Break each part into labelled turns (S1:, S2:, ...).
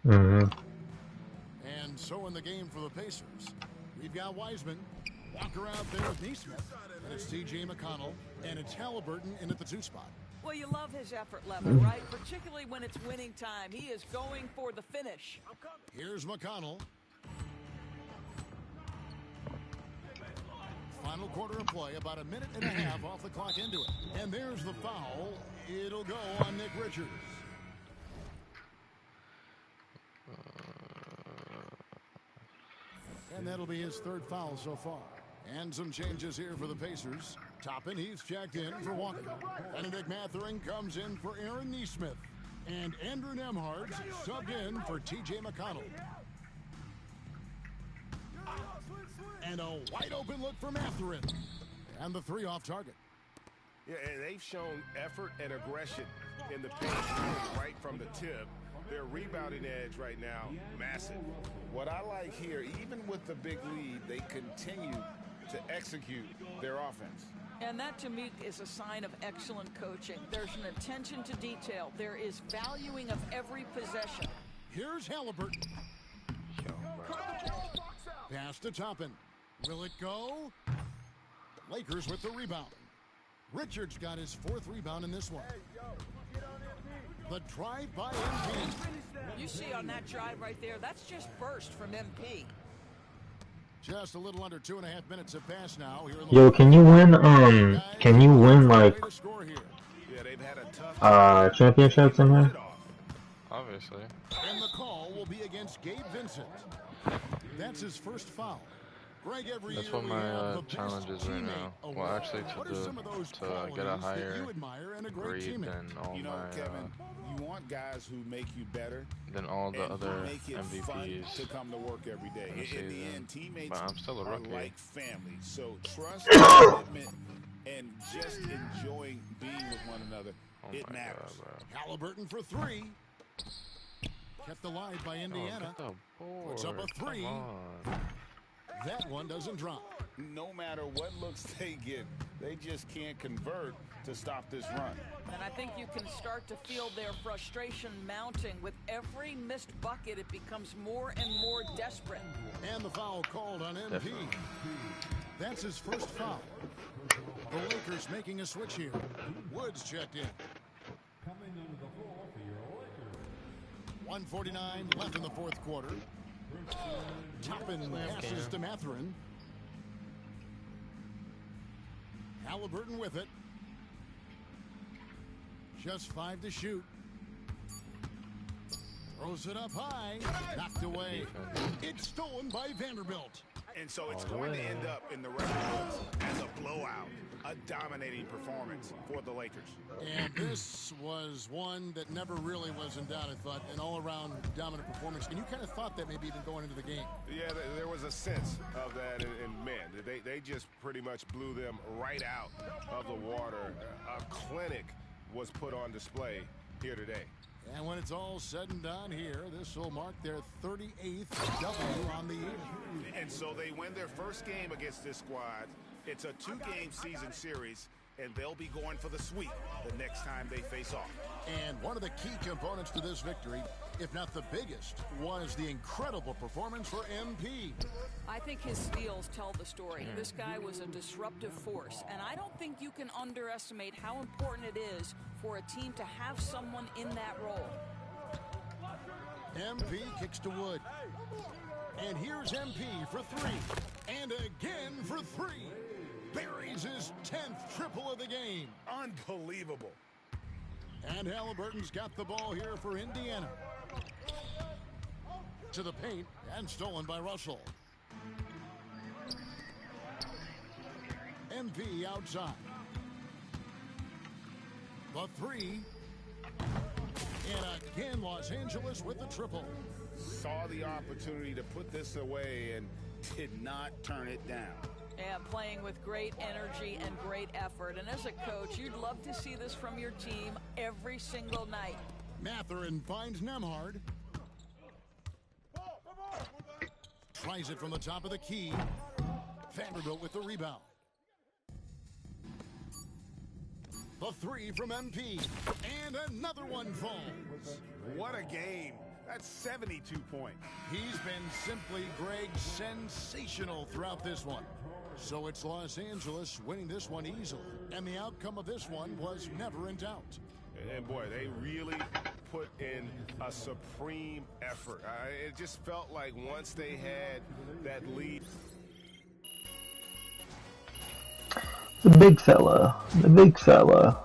S1: Mm-hmm.
S2: And so in the game for the Pacers, we've got Wiseman, Walker out there with Neesmith, and it's T.J. McConnell, and it's Halliburton in at the 2 spot.
S3: Well, you love his effort level, right? Particularly when it's winning time. He is going for the finish.
S2: Here's McConnell. Final quarter of play, about a minute and a half off the clock into it. And there's the foul. It'll go on Nick Richards. And that'll be his 3rd foul so far. And some changes here for the Pacers. Toppin, he's checked in for Walker. Benedict Mathurin comes in for Aaron Neesmith. And Andrew Nembhard subbed in for T.J. McConnell. And a wide open look for Mathurin. And the 3 off target.
S4: Yeah, and they've shown effort and aggression in the paint right from the tip. Their rebounding edge right now, massive. What I like here, even with the big lead, they continue to execute their offense.
S3: And that, to me, is a sign of excellent coaching. There's an attention to detail. There is valuing of every possession.
S2: Here's Halliburton. Pass to Toppin. Will it go? Lakers with the rebound. Richards got his 4th rebound in this one. The drive by MP.
S3: You see on that drive right there, that's just burst from MP.
S2: Just a little under 2.5 minutes have passed now. Here in the
S1: Yo, can you win like
S4: Yeah, they've had a tough
S1: championships in here?
S5: Obviously.
S2: And the call will be against Gabe Vincent. That's his 1st foul. Greg,
S5: that's what my challenge is right now. Well, actually, to get a higher grade than all
S4: Kevin, you want guys who make you better
S5: than all the other MVPs
S4: to come to work every day. In the end, teammates
S5: but I'm still a rookie.
S4: are like family. So trust, commitment, and just enjoying being with one another. It matters.
S5: God,
S2: Halliburton for 3. Kept alive by Indiana. Puts up a 3. That one doesn't drop.
S4: No matter what looks they get, they just can't convert to stop this run.
S3: And I think you can start to feel their frustration mounting. With every missed bucket, it becomes more and more desperate.
S2: And the foul called on MP.
S5: Definitely.
S2: That's his 1st foul. The Lakers making a switch here. Woods checked in.
S6: Coming under the floor for your Lakers.
S2: 1:49 left in the 4th quarter. Toppin passes to Mathurin. Halliburton with it. Just 5 to shoot. Throws it up high. Knocked away. It's stolen by Vanderbilt.
S4: And so it's going to end up in the record books as a blowout, a dominating performance for the Lakers.
S2: And this was one that never really was in doubt, I thought, an all-around dominant performance. And you kind of thought that maybe even going into the game.
S4: Yeah, there was a sense of that, and man, they just pretty much blew them right out of the water. A clinic was put on display here today.
S2: And when it's all said and done here, this will mark their 38th W on the year.
S4: And so they win their first game against this squad. It's a 2-game season series, and they'll be going for the sweep the next time they face off.
S2: And one of the key components to this victory, if not the biggest, was the incredible performance for MP.
S3: I think his steals tell the story. This guy was a disruptive force, and I don't think you can underestimate how important it is for a team to have someone in that role.
S2: MP kicks to Wood. And here's MP for 3. And again for 3. Buries his 10th triple of the game.
S4: Unbelievable.
S2: And Halliburton's got the ball here for Indiana. To the paint and stolen by Russell. MP outside. The 3. And again, Los Angeles with the triple.
S4: Saw the opportunity to put this away and did not turn it down.
S3: Yeah, playing with great energy and great effort. And as a coach, you'd love to see this from your team every single night.
S2: Mathurin finds Nembhard. Tries it from the top of the key. Vanderbilt with the rebound. The 3 from MP. And another one falls.
S4: What a game That's 72 points.
S2: He's been simply, Greg, sensational throughout this one. So it's Los Angeles winning this one easily. And the outcome of this one was never in doubt.
S4: And boy, they really put in a supreme effort. It just felt like once they had that lead.
S1: The big fella. The big fella.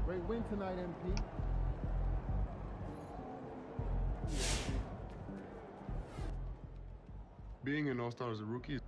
S7: Great win tonight, MP.
S8: Being an all-star as a rookie.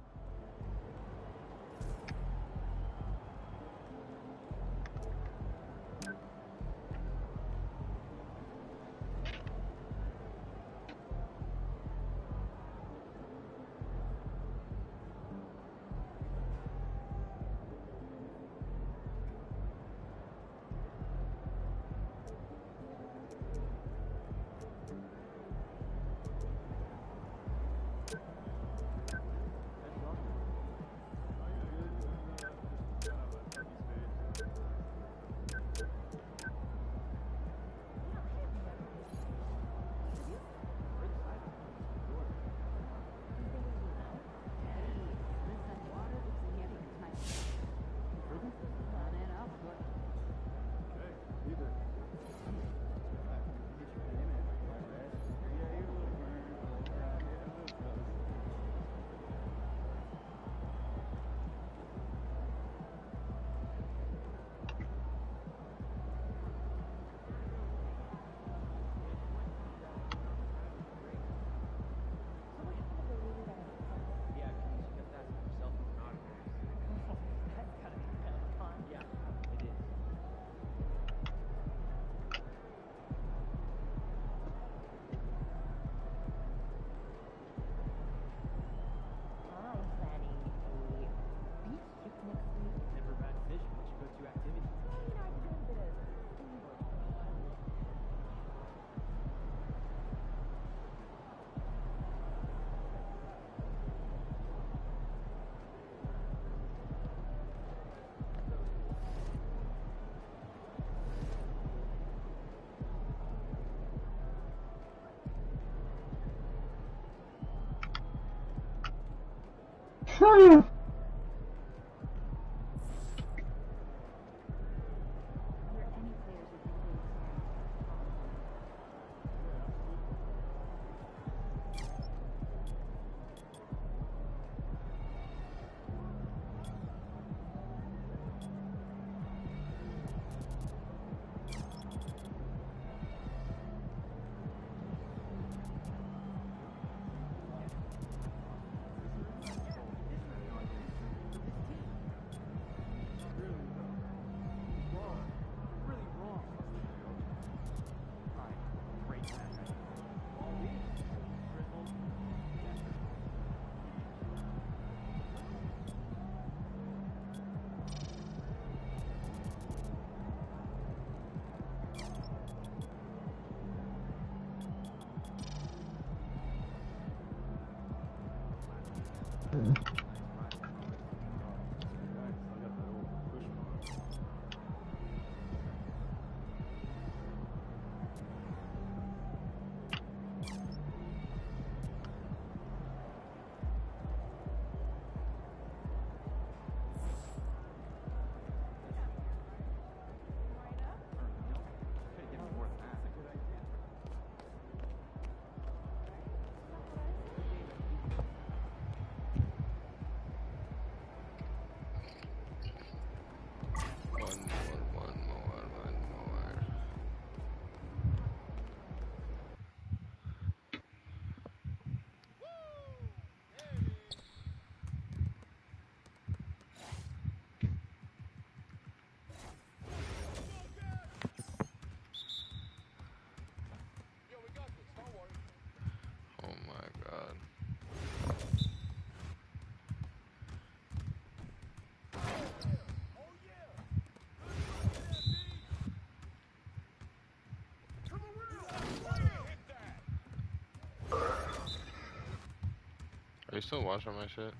S5: Are you still watching my shit?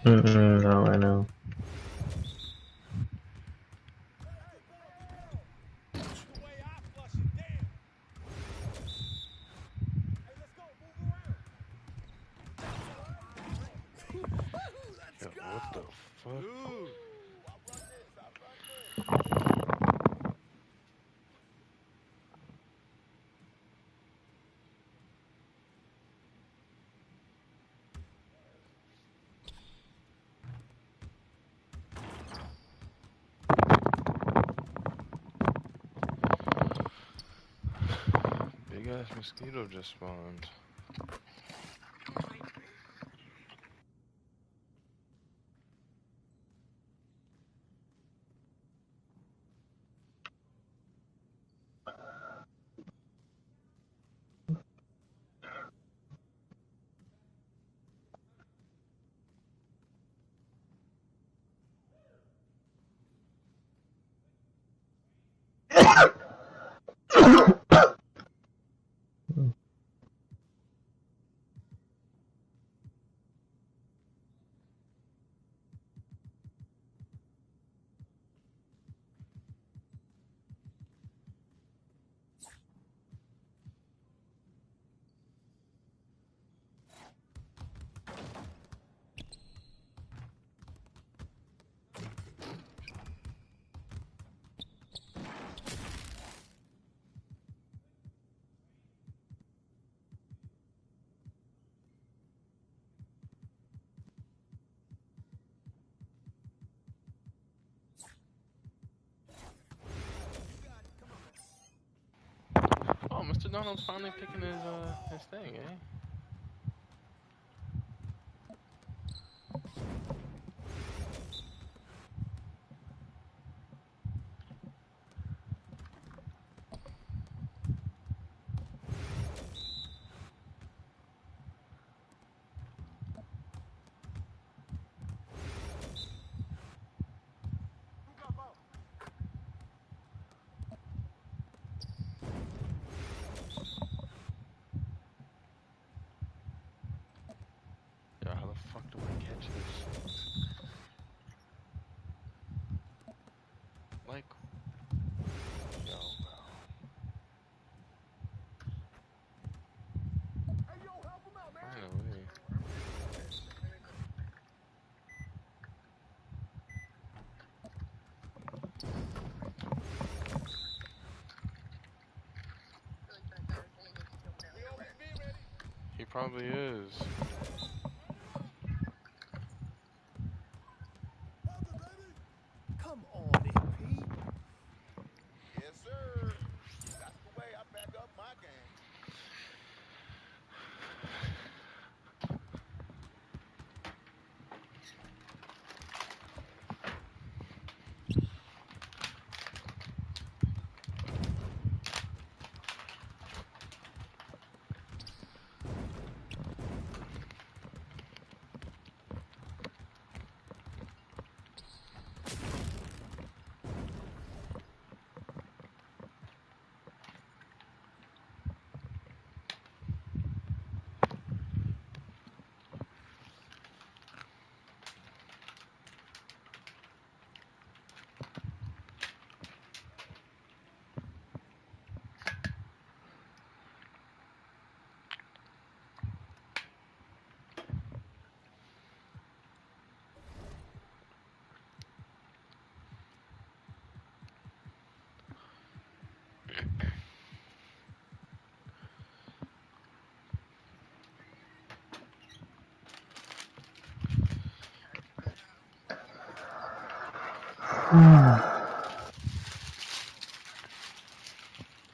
S1: No, I know.
S5: Yo, what the fuck? Big ass mosquito just spawned. Oh, Mr. Donald's finally picking his thing, eh? Yo, how the fuck do I catch this? Like, yo, finally. He probably is.
S7: Come on, MP.
S9: Yes, sir. That's the way I back up my game.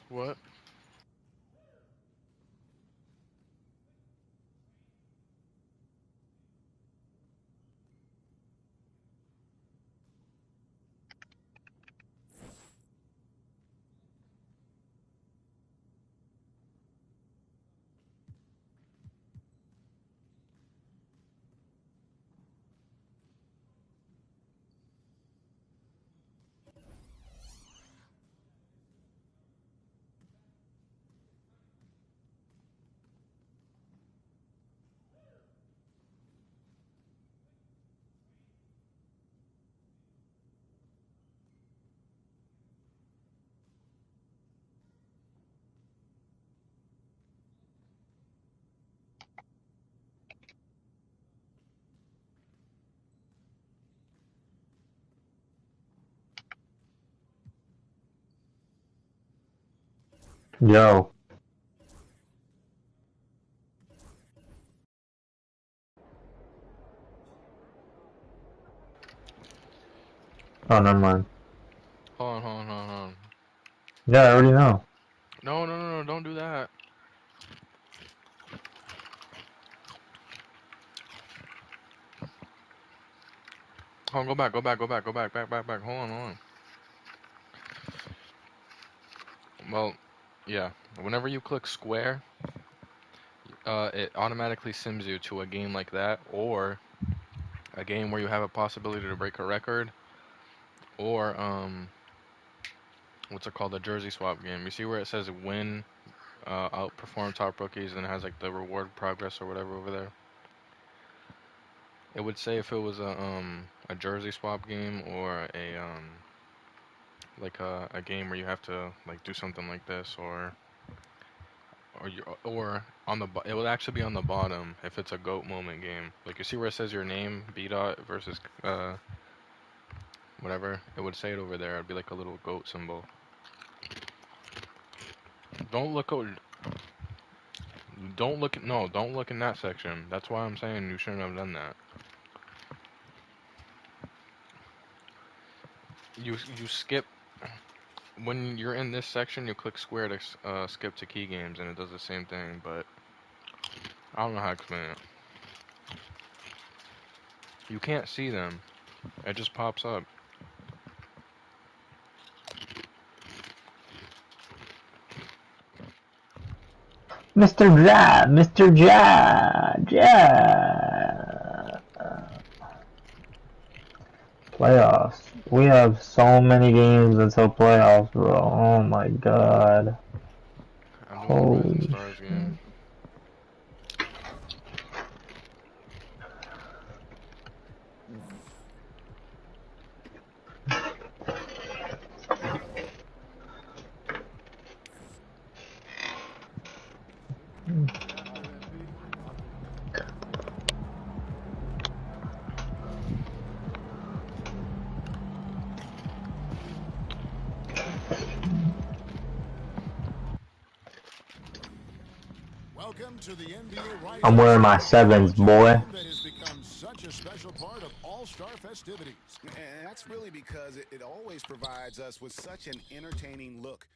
S5: What?
S1: Yo. Oh, never mind.
S5: Hold on.
S1: Yeah, I already know.
S5: No, don't do that. Hold on, go back. Hold on. Well, yeah. Whenever you click square, it automatically sims you to a game like that, or a game where you have a possibility to break a record, or what's it called, a jersey swap game. You see where it says win, outperform top rookies, and it has like the reward progress or whatever over there. It would say if it was a jersey swap game, or a like a game where you have to like do something like this, or on the it would actually be on the bottom if it's a GOAT moment game. Like you see where it says your name, B dot versus whatever. It would say it over there. It'd be like a little GOAT symbol. Don't look in that section. That's why I'm saying you shouldn't have done that. You skip when you're in this section. You click square to skip to key games, and it does the same thing. But I don't know how to explain it. You can't see them. It just pops up.
S1: Mr. Ja. Playoffs. We have so many games until playoffs, bro. Oh my god. Holy
S5: Stars game.
S2: Welcome to the NBA Rise
S1: I'm wearing my sevens, boy.
S2: That has become such a special part of All-Star festivities.
S4: And that's really because it always provides us with such an entertaining look.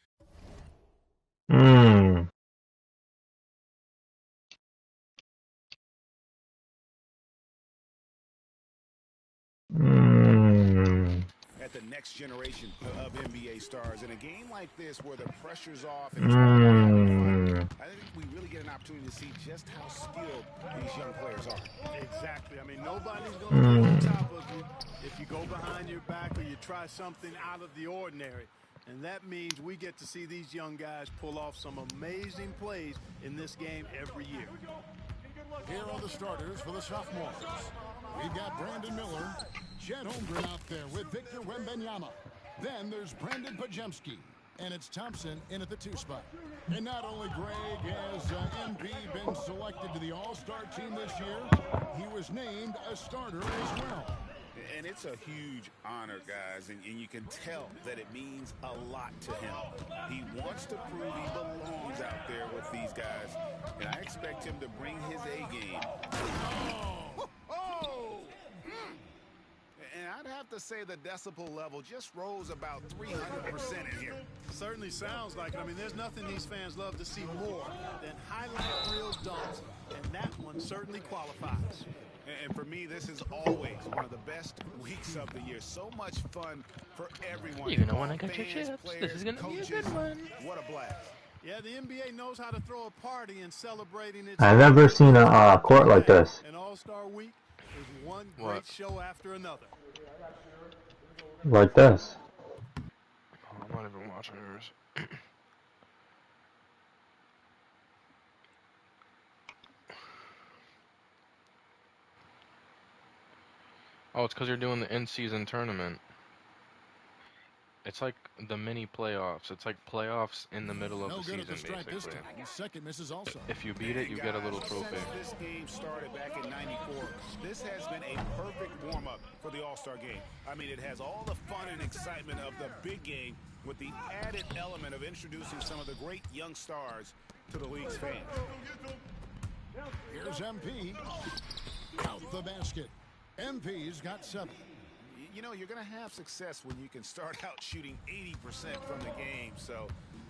S4: At the next generation of NBA stars in a game like this where the pressure's off and it's I think we really get an opportunity to see just how skilled these young players are.
S7: Exactly. I mean, nobody's going to get on top of you if you go behind your back or you try something out of the ordinary. And that means we get to see these young guys pull off some amazing plays in this game every year.
S2: Here are the starters for the sophomores. We've got Brandon Miller, Chet Holmgren out there with Victor Wembanyama. Then there's Brandon Podziemski, and it's Thompson in at the 2 spot. And not only Greg has MB been selected to the All-Star team this year, he was named a starter as well.
S4: And it's a huge honor, guys, and you can tell that it means a lot to him. He wants to prove he belongs out there with these guys, and I expect him to bring his A game. And I'd have to say the decibel level just rose about 300% in here.
S7: Certainly sounds like it. I mean, there's nothing these fans love to see more than highlight reel dunks, and that one certainly qualifies.
S4: And for me, this is always one of the best weeks of the year. So much fun for everyone.
S5: You know when I got your chips, this is gonna be a good one.
S4: What a blast.
S7: Yeah, the NBA knows how to throw a party and celebrating its...
S1: I've never seen a court like this.
S7: An All-Star week is one great show after another.
S1: Like this.
S5: Oh, I'm not even watching yours. Oh, it's because you're doing the in-season tournament. It's like the mini playoffs. It's like playoffs in the middle of the season, basically.
S2: Second misses also.
S5: If you beat it, you get a little trophy.
S4: Since this game started back in '94, this has been a perfect warm-up for the All-Star game. I mean, it has all the fun and excitement of the big game with the added element of introducing some of the great young stars to the league's fans.
S2: Here's MP. Out the basket. MP's got 7.
S4: You know, you're going to have success when you can start out shooting 80% from the game. So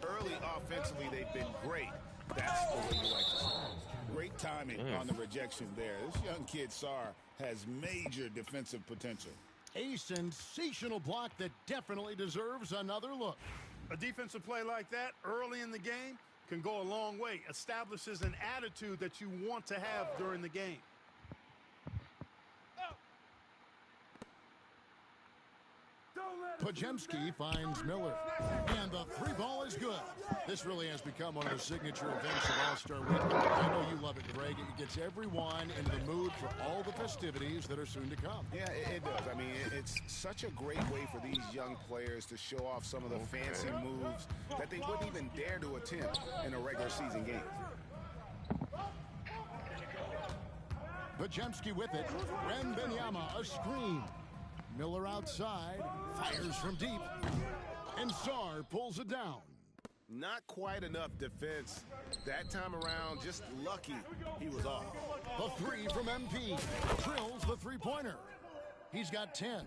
S4: early offensively, they've been great. That's the way you like to start. Great timing on the rejection there. This young kid, Sarr, has major defensive potential.
S2: A sensational block that definitely deserves another look.
S7: A defensive play like that early in the game can go a long way. Establishes an attitude that you want to have during the game.
S2: Podziemski finds Miller. And the 3-ball is good. This really has become one of the signature events of All-Star Week. I know you love it, Greg. It gets everyone into the mood for all the festivities that are soon to come.
S4: Yeah, it does. I mean, it's such a great way for these young players to show off some of the fancy moves that they wouldn't even dare to attempt in a regular season game.
S2: Podziemski with it. Wembanyama, a screen. Miller outside, fires from deep, and Sarr pulls it down.
S4: Not quite enough defense. That time around, just lucky he was off.
S2: The 3 from MP. Drills the 3-pointer. He's got 10.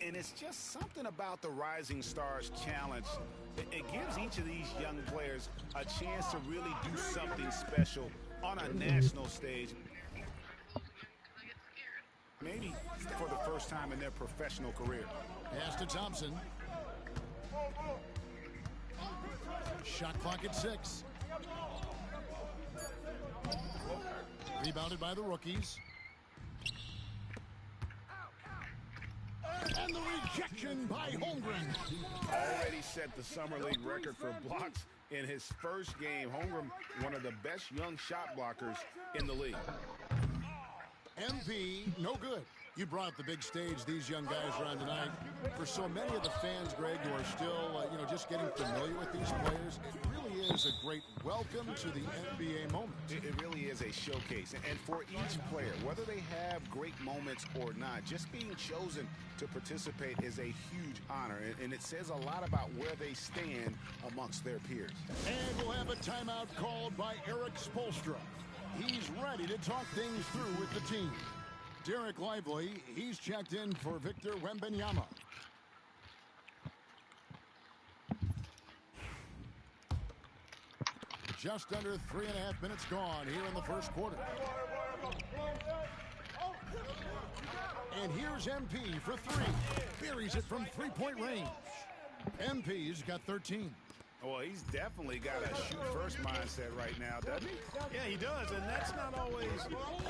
S4: And it's just something about the Rising Stars Challenge. It gives each of these young players a chance to really do something special on a national stage. Maybe for the first time in their professional career.
S2: Pass to Thompson. Shot clock at 6. Rebounded by the rookies. And the rejection by Holmgren.
S4: Already set the Summer League record for blocks in his first game. Holmgren, one of the best young shot blockers in the league.
S2: MP, no good. You brought up the big stage these young guys are on tonight. For so many of the fans, Greg, who are still, just getting familiar with these players, it really is a great welcome to the NBA moment.
S4: It really is a showcase. And for each player, whether they have great moments or not, just being chosen to participate is a huge honor. And it says a lot about where they stand amongst their peers.
S2: And we'll have a timeout called by Eric Spoelstra. He's ready to talk things through with the team. Derek Lively, he's checked in for Victor Wembanyama. Just under 3.5 minutes gone here in the first quarter. And here's MP for 3. Buries it from 3-point range. MP's got 13.
S4: Well, he's definitely got a shoot-first mindset right now, doesn't he?
S7: Yeah, he does, and that's not always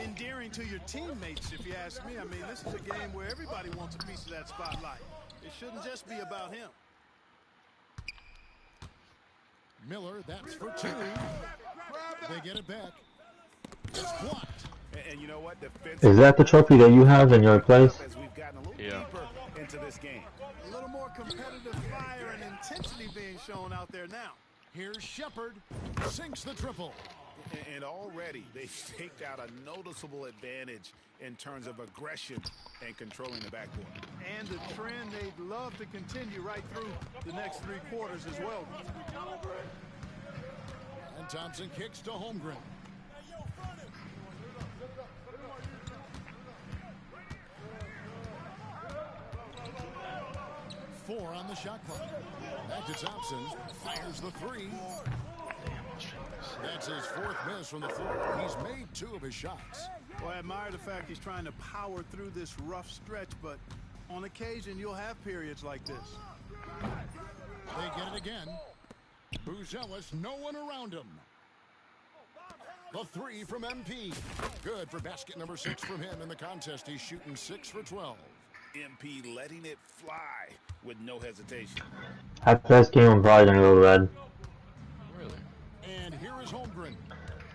S7: endearing to your teammates, if you ask me. I mean, this is a game where everybody wants a piece of that spotlight. It shouldn't just be about him.
S2: Miller, that's for 2. They get it back. It's blocked.
S4: And you know what?
S1: Is that the trophy that you have in your place?
S4: As we've gotten a little deeper into this game.
S7: A little more competitive fire and intensity being shown out there now.
S2: Here's Shepard. Sinks the triple.
S4: And already they've staked out a noticeable advantage in terms of aggression and controlling the backcourt.
S7: And the trend they'd love to continue right through the next 3 quarters as well.
S2: And Thompson kicks to Holmgren. Four on the shot clock. Back to Thompson. Fires the 3. That's his 4th miss from the floor. He's made 2 of his shots.
S7: Well, I admire the fact he's trying to power through this rough stretch, but on occasion you'll have periods like this.
S2: They get it again. Buzelis, no one around him. The 3 from MP. Good for basket number 6 from him in the contest. He's shooting 6 for 12.
S4: MP letting it fly with no hesitation.
S1: After this game, I'm probably gonna go to bed.
S4: Really?
S2: And here is Holmgren.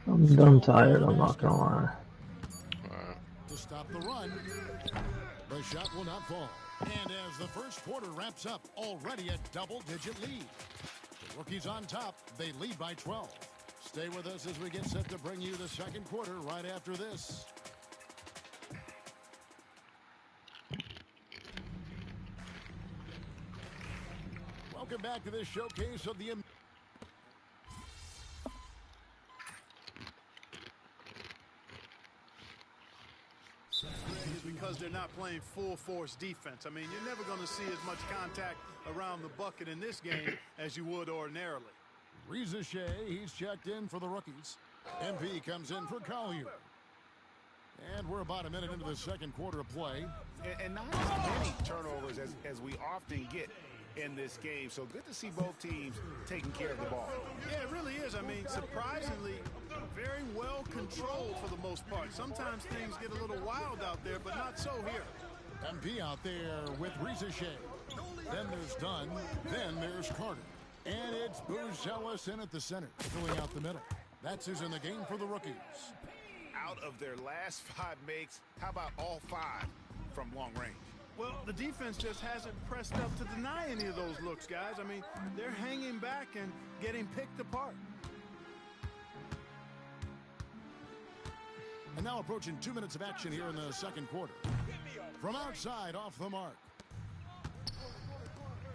S1: I'm tired, I'm not gonna lie.
S2: To stop the run. The shot will not fall. And as the first quarter wraps up, already a double-digit lead. The rookies on top. They lead by 12. Stay with us as we get set to bring you the second quarter right after this. Welcome back to this showcase of the...
S7: Because they're not playing full force defense. I mean, you're never going to see as much contact around the bucket in this game as you would ordinarily.
S2: Reza Shea, he's checked in for the rookies. MP comes in for Collier. And we're about a minute into the second quarter of play.
S4: And not as many turnovers as we often get in this game. So good to see both teams taking care of the ball.
S7: Yeah, it really is. I mean, surprisingly, very well controlled for the most part. Sometimes things get a little wild out there, but not so here.
S2: MP out there with Reza Shea. Then there's Dunn. Then there's Carter. And it's Booz Ellis in at the center, filling out the middle. That's who's in the game for the rookies.
S4: Out of their last 5 makes, how about all 5 from long range?
S7: Well, the defense just hasn't pressed up to deny any of those looks, guys. I mean, they're hanging back and getting picked apart.
S2: And now approaching 2 minutes of action here in the second quarter. From outside, off the mark.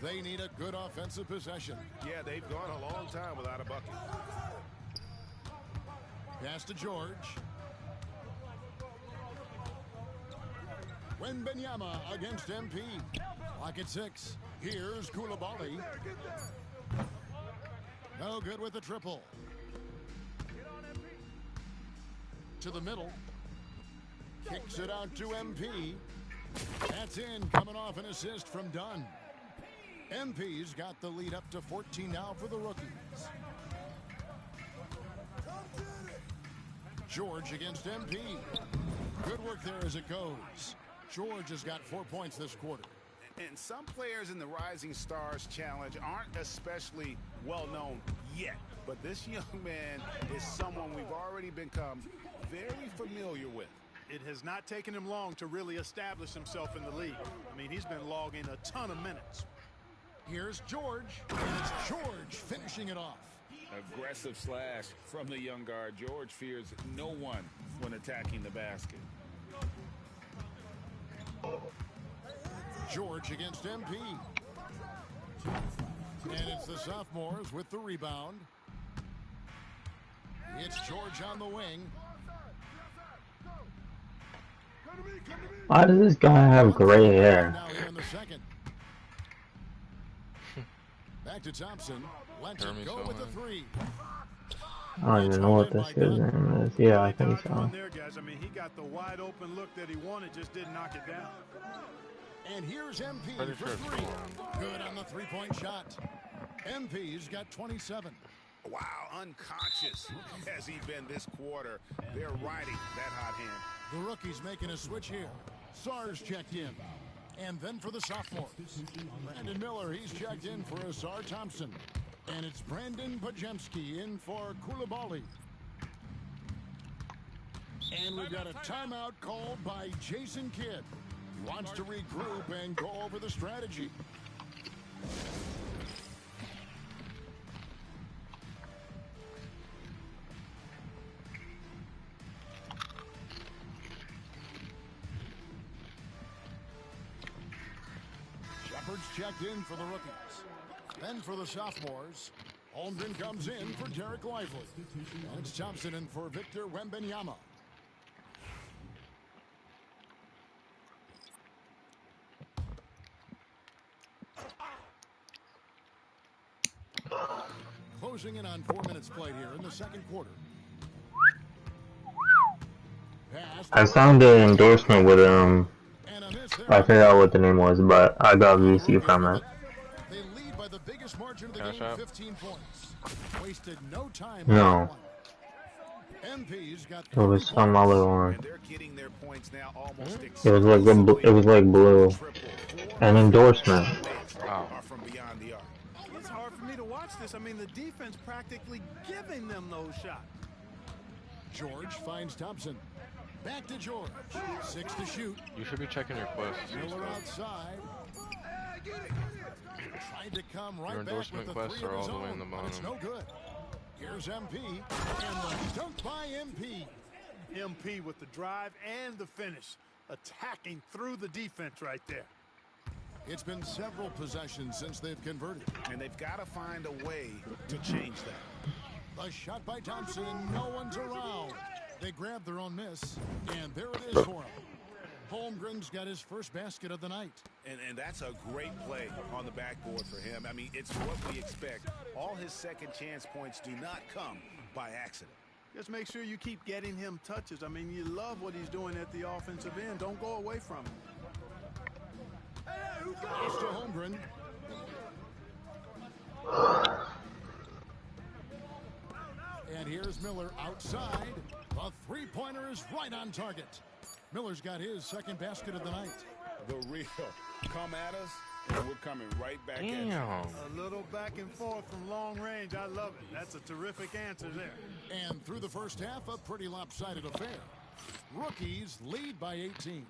S2: They need a good offensive possession.
S4: Yeah, they've gone a long time without a bucket.
S2: Pass to George. Wembanyama against MP. Clock at 6. Here's Koulibaly. No good with the triple. To the middle. Kicks it out to MP. That's in, coming off an assist from Dunn. MP's got the lead up to 14 now for the rookies. George against MP. Good work there as it goes. George has got 4 points this quarter.
S4: And some players in the Rising Stars Challenge aren't especially well known yet. But this young man is someone we've already become very familiar with.
S7: It has not taken him long to really establish himself in the league. I mean, he's been logging a ton of minutes.
S2: Here's George. And it's George finishing it off.
S4: Aggressive slash from the young guard. George fears no one when attacking the basket.
S2: George against MP. And it's the sophomores with the rebound. It's George on the wing.
S1: Why does this guy have gray hair?
S2: Now here in the second. Back to Thompson. Lets it go with the 3.
S1: I don't even know what this guy's name is. Yeah, I think so.
S7: There, guys. I mean, he got the wide open look that he wanted, just didn't knock it down.
S2: And here's MP for 3. Good on the 3-point shot. MP's got 27.
S4: Wow, unconscious has he been this quarter. They're riding that hot hand.
S2: The rookie's making a switch here. Sars checked in. And then for the sophomore, Brandon Miller, he's checked in for Asar Thompson. And it's Brandon Pajemski in for Koulibaly. And we've got a timeout called by Jason Kidd. He wants to regroup and go over the strategy. Shepard's checked in for the rookies. Then for the sophomores, Holmgren comes in for Derek Lively. And it's Thompson in for Victor Wembanyama. Closing in on 4 minutes played here in the second quarter.
S1: I signed an endorsement with I forgot what the name was, but I got VC from it.
S2: They lead by the biggest margin of the game, 15 points. Wasted no time.
S1: No.
S2: MP's got
S1: It was some other one.
S4: And they're getting their points now almost
S1: It was like blue. An endorsement.
S4: Are from beyond the arc.
S7: It's hard for me to watch this. I mean, the defense practically giving them those shots.
S2: George finds Thompson. Back to George. 6 to shoot.
S5: You should be checking your quests.
S2: Miller outside. Tried to come right
S5: Your
S2: back with
S5: endorsement
S2: the
S5: quests
S2: 3
S5: are
S2: of
S5: all
S2: his
S5: the way in
S2: own,
S5: the
S2: but it's
S5: bottom.
S2: no good. Here's MP. And the dunk by MP.
S7: MP with the drive and the finish. Attacking through the defense right there.
S2: It's been several possessions since they've converted.
S4: And they've got to find a way to change that.
S2: A shot by Thompson, no one's around. They grab their own miss, and there it is for him. Holmgren's got his first basket of the night.
S4: And that's a great play on the backboard for him. I mean, it's what we expect. All his second chance points do not come by accident.
S7: Just make sure you keep getting him touches. I mean, you love what he's doing at the offensive end. Don't go away from him.
S2: Pass to Holmgren. And here's Miller outside. The three-pointer is right on target. Miller's got his second basket of the night.
S4: The real come at us, and we're coming right back at you.
S7: A little back and forth from long range. I love it. That's a terrific answer there.
S2: And through the first half, a pretty lopsided affair. Rookies lead by 18.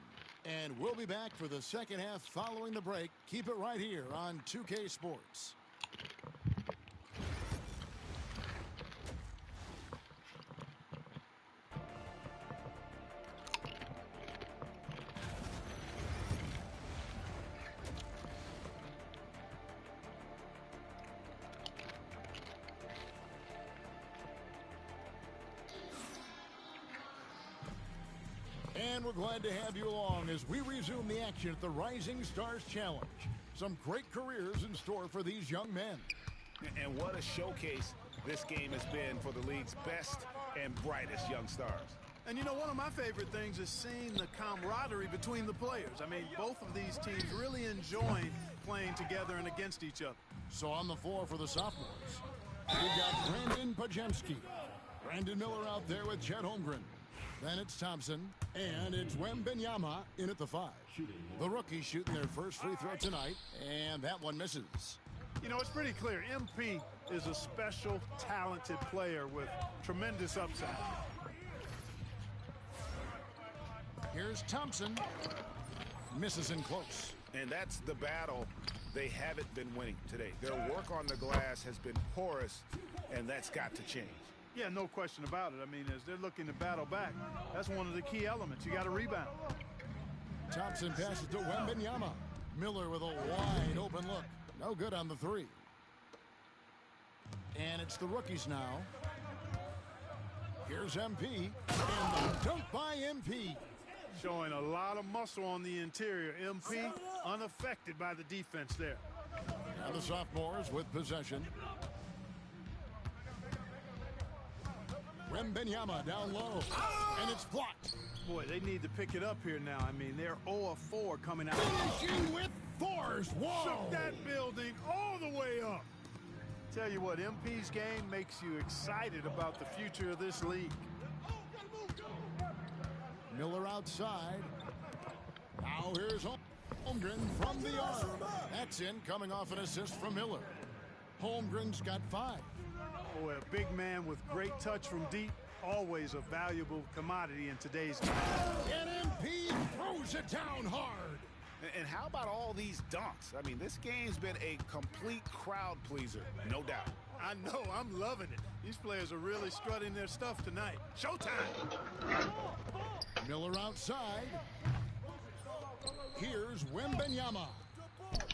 S2: And we'll be back for the second half following the break. Keep it right here on 2K Sports. And we're glad to have you along as we resume the action at the Rising Stars Challenge. Some great careers in store for these young men.
S4: And what a showcase this game has been for the league's best and brightest young stars.
S7: And you know, one of my favorite things is seeing the camaraderie between the players. I mean, both of these teams really enjoying playing together and against each other.
S2: So on the floor for the sophomores, we've got Brandon Pajemski. Brandon Miller out there with Chet Holmgren. Then it's Thompson, and it's Wembenyama in at the 5. The rookies shooting their first free throw tonight, and that one misses.
S7: You know, it's pretty clear. MP is a special, talented player with tremendous upside.
S2: Here's Thompson. Misses in close.
S4: And that's the battle they haven't been winning today. Their work on the glass has been porous, and that's got to change.
S7: Yeah, no question about it. I mean, as they're looking to battle back, that's one of the key elements. You got to rebound.
S2: Thompson passes to Wembenyama. Miller with a wide open look. No good on the 3. And it's the rookies now. Here's MP. And the dunk by MP.
S7: Showing a lot of muscle on the interior. MP unaffected by the defense there.
S2: And the sophomores with possession. Wembenyama down low, and it's blocked.
S7: Boy, they need to pick it up here now. I mean, they're 0 of 4 coming out.
S2: Finishing with force. Whoa!
S7: Shook that building all the way up. Tell you what, MP's game makes you excited about the future of this league.
S2: Miller outside. Now here's Holmgren from the arc. That's in, coming off an assist from Miller. Holmgren's got 5.
S7: Boy, a big man with great touch from deep, always a valuable commodity in today's game.
S2: And MP throws it down hard.
S4: And how about all these dunks? I mean, this game's been a complete crowd pleaser, no doubt.
S7: I know, I'm loving it. These players are really strutting their stuff tonight. Showtime!
S2: Miller outside. Here's Wembenyama.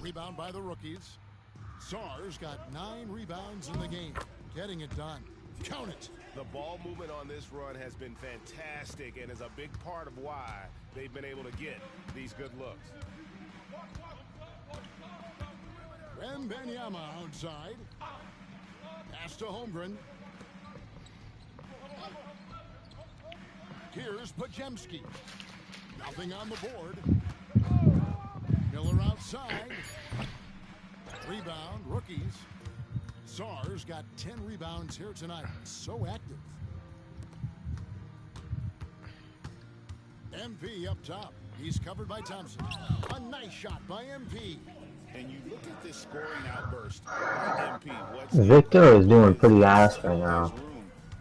S2: Rebound by the rookies. Sars got 9 rebounds in the game. Getting it done. Count it.
S4: The ball movement on this run has been fantastic and is a big part of why they've been able to get these good looks.
S2: Wembenyama outside. Pass to Holmgren. Here's Pajemski. Nothing on the board. Miller outside. Rebound, rookies. Sars got 10 rebounds here tonight. So active. MP up top. He's covered by Thompson. A nice shot by MP.
S4: And you look at this scoring outburst by MP.
S1: Victor is doing pretty ass right now.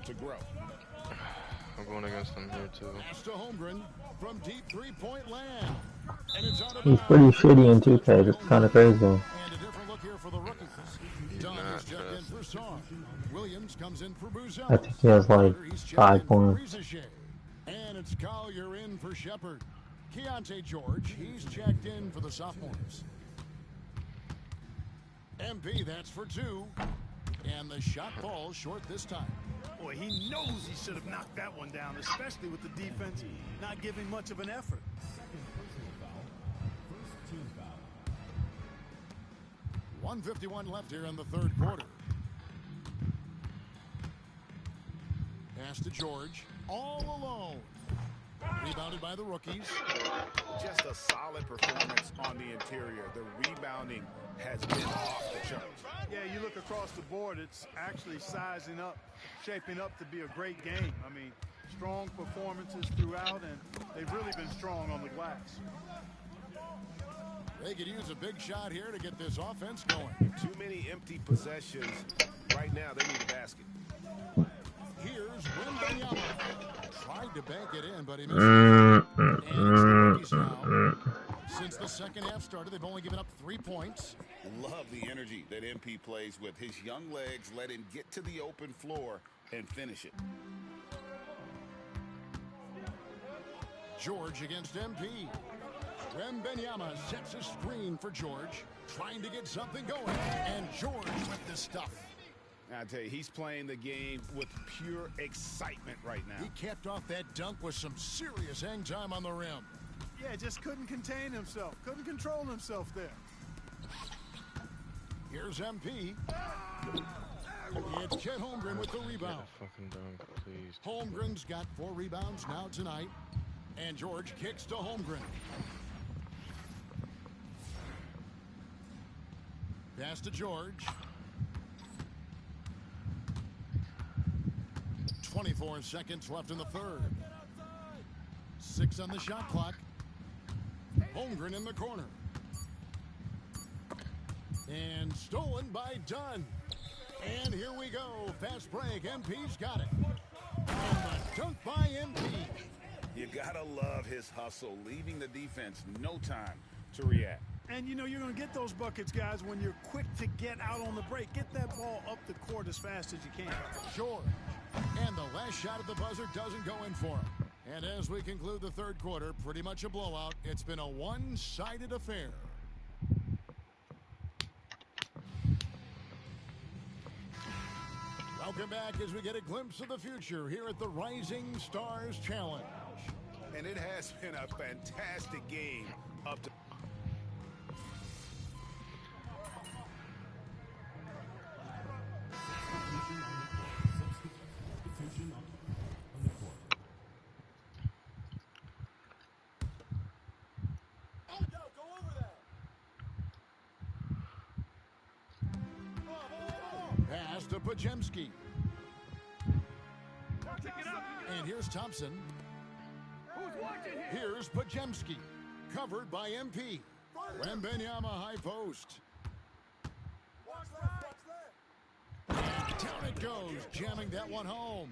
S4: To grow.
S5: I'm going against him here too.
S2: Pass to Holmgren from deep 3-point land. And it's out of
S1: He's pretty shitty in 2K. It's kind of crazy.
S2: And a different look here for the rookies. Dunn is checked in for Song. Williams comes in for Buzel.
S1: I think he has like 5 points.
S2: And it's Collier in for Shepard. Keontae George, he's checked in for the sophomores. MP, that's for two. And the shot falls short this time.
S7: Boy, he knows he should have knocked that one down, especially with the defense not giving much of an effort.
S2: 1:51 left here in the third quarter. Pass to George, all alone. Rebounded by the rookies.
S4: Just a solid performance on the interior. The rebounding has been off the charts.
S7: Yeah, you look across the board, it's actually sizing up, shaping up to be a great game. I mean, strong performances throughout, and they've really been strong on the glass.
S2: They could use a big shot here to get this offense going.
S4: Too many empty possessions. Right now, they need a basket.
S2: Here's Wembanyama. Tried to bank it in, but he missed it. And it's the rookies now. Since the second half started, they've only given up 3 points.
S9: Love the energy that MP plays with. His young legs let him get to the open floor and finish it.
S2: George against MP. Wembanyama sets a screen for George, trying to get something going. And George with the stuff.
S4: I tell you, he's playing the game with pure excitement right now.
S2: He capped off that dunk with some serious hang time on the rim.
S7: Yeah, just couldn't contain himself, couldn't control himself there.
S2: Here's MP. It's Chet Holmgren with the rebound.
S5: Fucking dunk, please.
S2: Holmgren's got 4 rebounds now tonight. And George kicks to Holmgren. Pass to George. 24 seconds left in the third. 6 on the shot clock. Holmgren in the corner. And stolen by Dunn. And here we go. Fast break. MP's got it. And the dunk by MP.
S9: You gotta love his hustle, leaving the defense no time to react.
S7: And you know you're going to get those buckets, guys, when you're quick to get out on the break. Get that ball up the court as fast as you can.
S2: Sure. And the last shot at the buzzer doesn't go in for him. And as we conclude the third quarter, pretty much a blowout. It's been a one-sided affair. Welcome back as we get a glimpse of the future here at the Rising Stars Challenge.
S4: And it has been a fantastic game up to...
S2: Pass to Podziemski. And here's Thompson. Here's Podziemski. Covered by MP. Wembanyama high post. And down it goes, jamming that one home.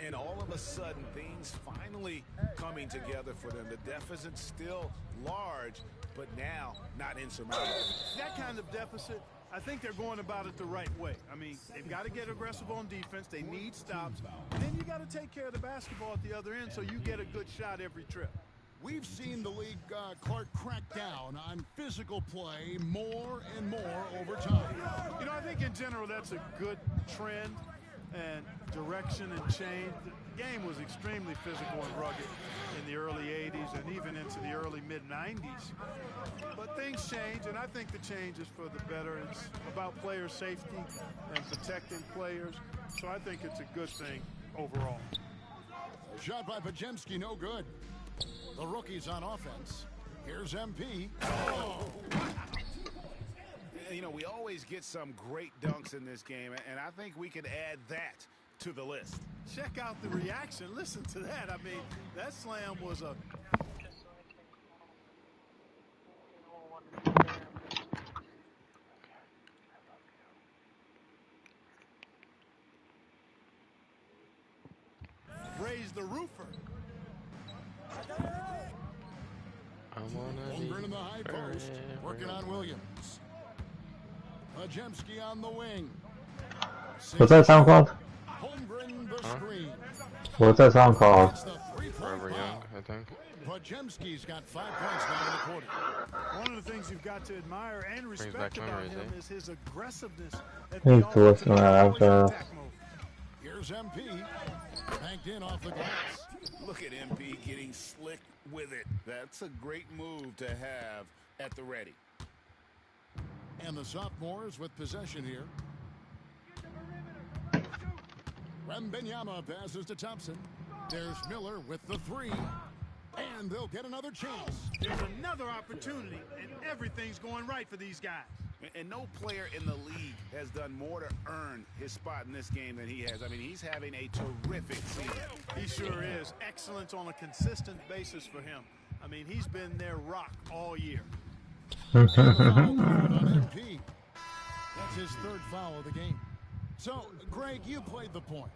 S4: And all of a sudden, things finally coming together for them. The deficit's still large, but now not insurmountable.
S7: That kind of deficit, I think they're going about it the right way. I mean, they've got to get aggressive on defense. They need stops. Then you got to take care of the basketball at the other end so you get a good shot every trip.
S2: We've seen the league, Clark, crack down on physical play more and more over time.
S7: You know, I think in general that's a good trend and direction and change. The game was extremely physical and rugged in the early 80s and even into the early mid-90s. But things change, and I think the change is for the better. It's about player safety and protecting players. So I think it's a good thing overall.
S2: Shot by Podziemski, no good. The rookie's on offense. Here's MP. Oh.
S4: You know, we always get some great dunks in this game, and I think we could add that to the list.
S7: Check out the reaction. Listen to that. I mean, that slam was a... Raise the roofer.
S2: Holmgren in the high post, working on Williams. Podziemski on the wing.
S1: 我在SoundCloud.
S2: Holmgren the screen.
S1: 我在SoundCloud.
S2: It's the 3-point
S5: Forever
S2: foul.
S5: Young, I think.
S2: Podziemski's got 5 points now in the quarter.
S7: One of the things you've got to admire and respect about him is his aggressiveness at
S1: Need
S7: the
S1: to listen to that
S7: offensive
S1: after.
S7: attack move.
S2: Here's MP. Banked in off the glass.
S9: Look at MP getting slick with it. That's a great move to have at the ready.
S2: And the sophomores with possession here. Wembanyama passes to Thompson. There's Miller with the 3. And they'll get another chance.
S7: There's another opportunity, and everything's going right for these guys.
S9: And no player in the league has done more to earn his spot in this game than he has. I mean, he's having a terrific season.
S7: He sure is. Excellence on a consistent basis for him. I mean, he's been their rock all year.
S2: And the foul called on MP. That's his 3rd foul of the game. So, Greg, you played the point.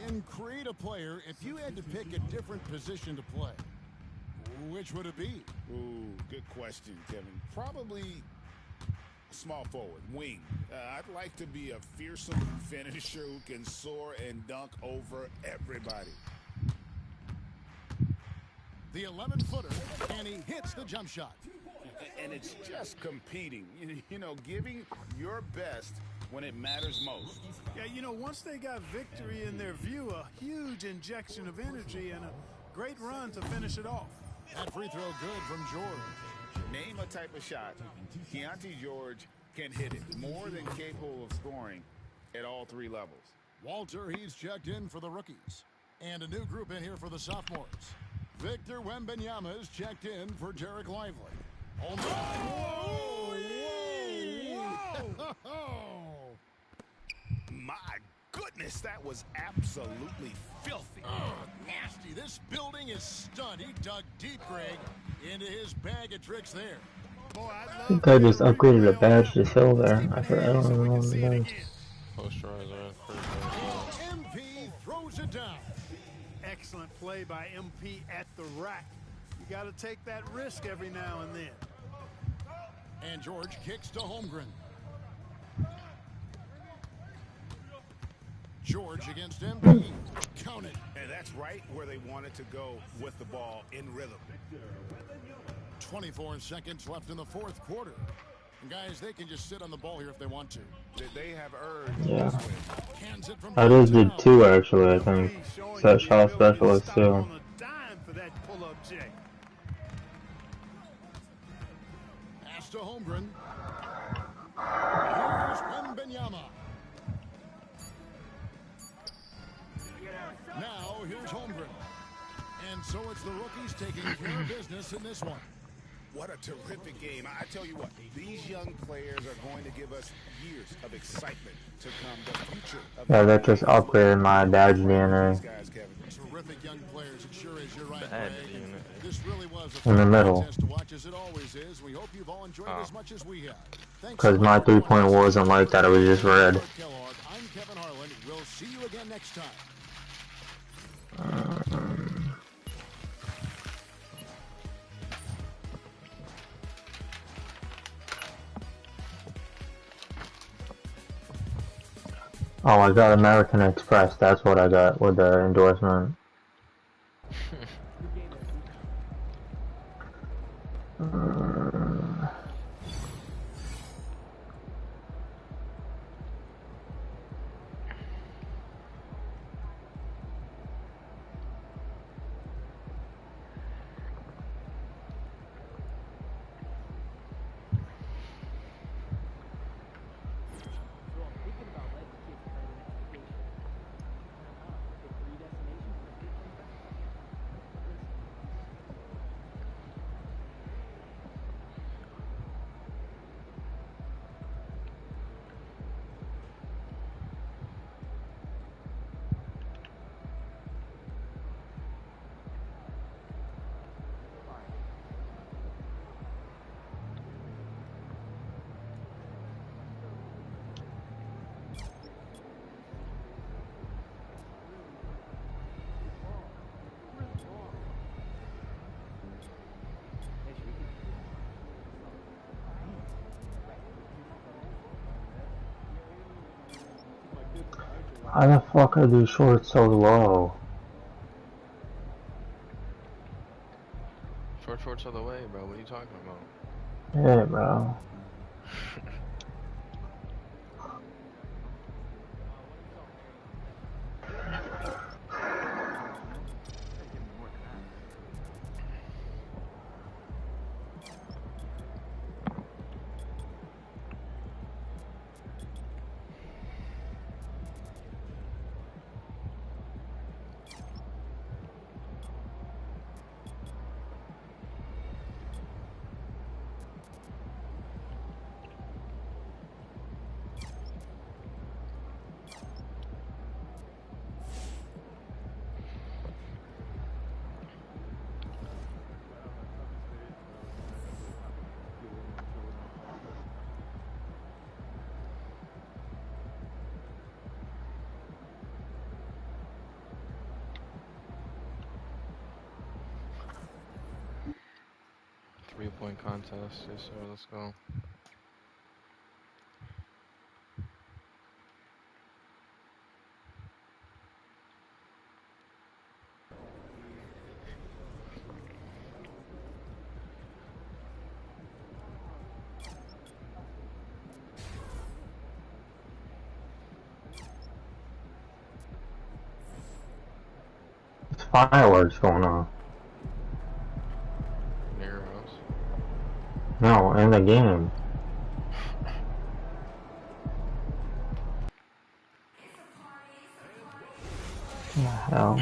S2: In create a player, if you had to pick a different position to play, which would it be?
S9: Ooh, good question, Kevin. Probably small forward, wing. I'd like to be a fearsome finisher who can soar and dunk over everybody.
S2: The 11-footer, and he hits the jump shot.
S9: And it's just competing, you know, giving your best when it matters most.
S7: Yeah, you know, once they got victory in their view, a huge injection of energy and a great run to finish it off.
S2: That free throw good from George.
S9: Name a type of shot Keontae George can hit it. More than capable of scoring at all 3 levels.
S2: Walter, he's checked in for the rookies. And a new group in here for the sophomores. Victor Wembanyama is checked in for Derek Lively. Oh, my. Whoa! Whoa!
S9: My goodness, that was absolutely filthy.
S2: Oh, nasty. This building is stunned. He dug deep, Greg, into his bag of tricks there.
S7: Boy,
S1: I think I just upgraded a badge to silver. I don't know what it is.
S5: Posterizer.
S2: MP throws it down.
S7: Excellent play by MP at the rack. You got to take that risk every now and then.
S2: And George kicks to Holmgren. George against MP. Count it.
S9: And that's right where they wanted to go with the ball in rhythm.
S2: 24 seconds left in the 4th quarter. And guys, they can just sit on the ball here if they want to.
S9: They have earned.
S1: Yeah.
S2: Hands it from
S1: I just did
S2: downtown.
S1: 2 actually, I think. Set shot specialist too.
S7: On a dime for that pull-up J.
S2: Pass to Holmgren. Here's Wembanyama. Now, here's Holmgren. And so it's the rookies taking care of business in this one.
S9: What a terrific game. I tell you what, these young players are going to give us years of excitement to come. The future of
S1: Yeah, that just upgraded my badge DNA.
S9: these guys, Kevin.
S2: Terrific young players. It sure is. You're right,
S5: Bad
S2: Greg.
S5: unit.
S2: This really was a
S1: In the
S2: fun
S1: middle.
S2: contest to watch, as it always is. We hope you've all enjoyed it as much as we have. Thanks
S1: Because
S2: so
S1: my
S2: much for
S1: 3-point
S2: watching.
S1: wasn't like that, it was just red.
S2: Kellogg, I'm Kevin Harlan. We'll see you again next time.
S1: Oh, I got American Express. That's what I got with the endorsement. How the fuck are these shorts so low?
S5: Shorts are the way, bro. What are you talking about?
S1: Yeah, bro.
S5: Three-point contest. Yes, sir. Let's go.
S1: Fireworks going on.
S5: Near your house.
S1: No, in the game. What the hell?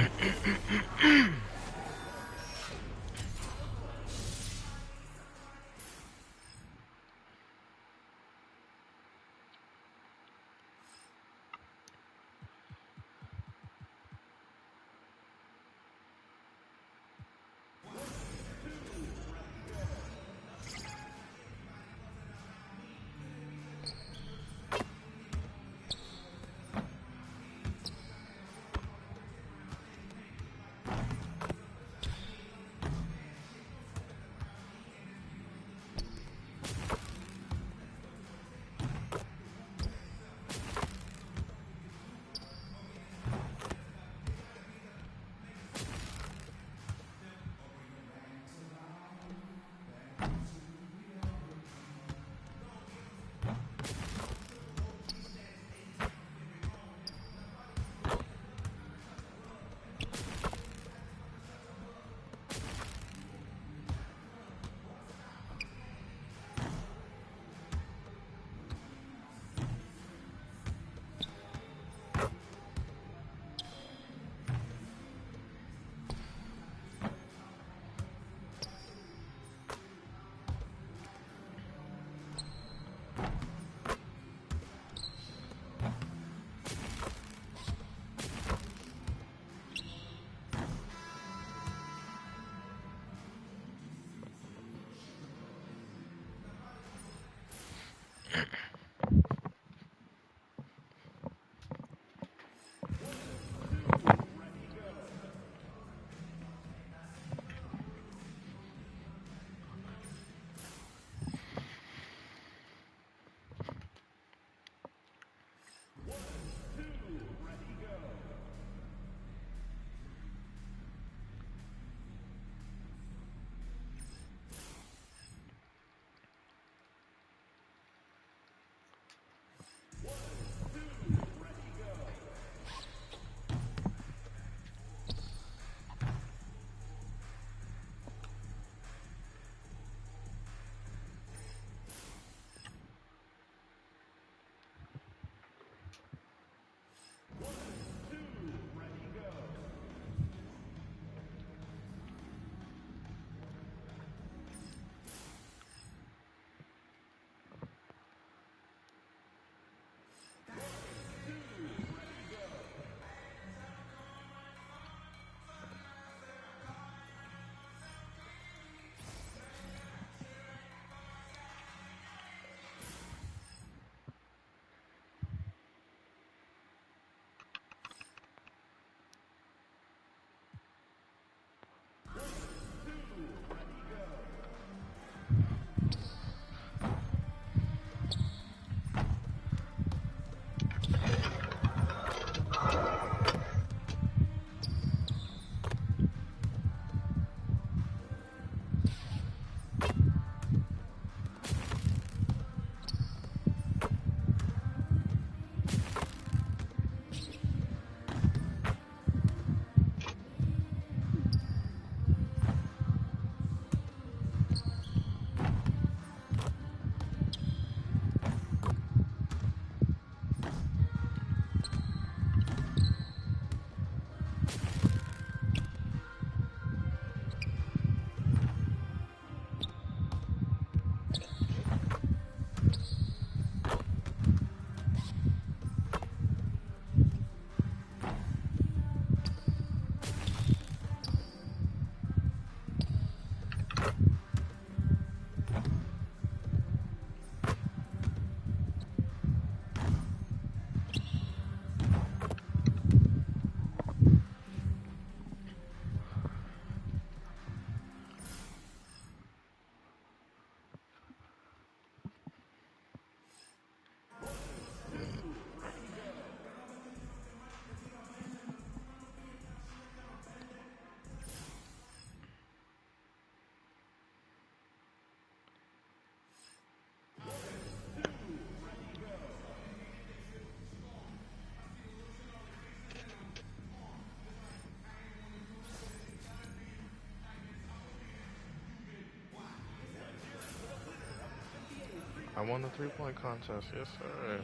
S5: won the 3-point contest. Yes, sir.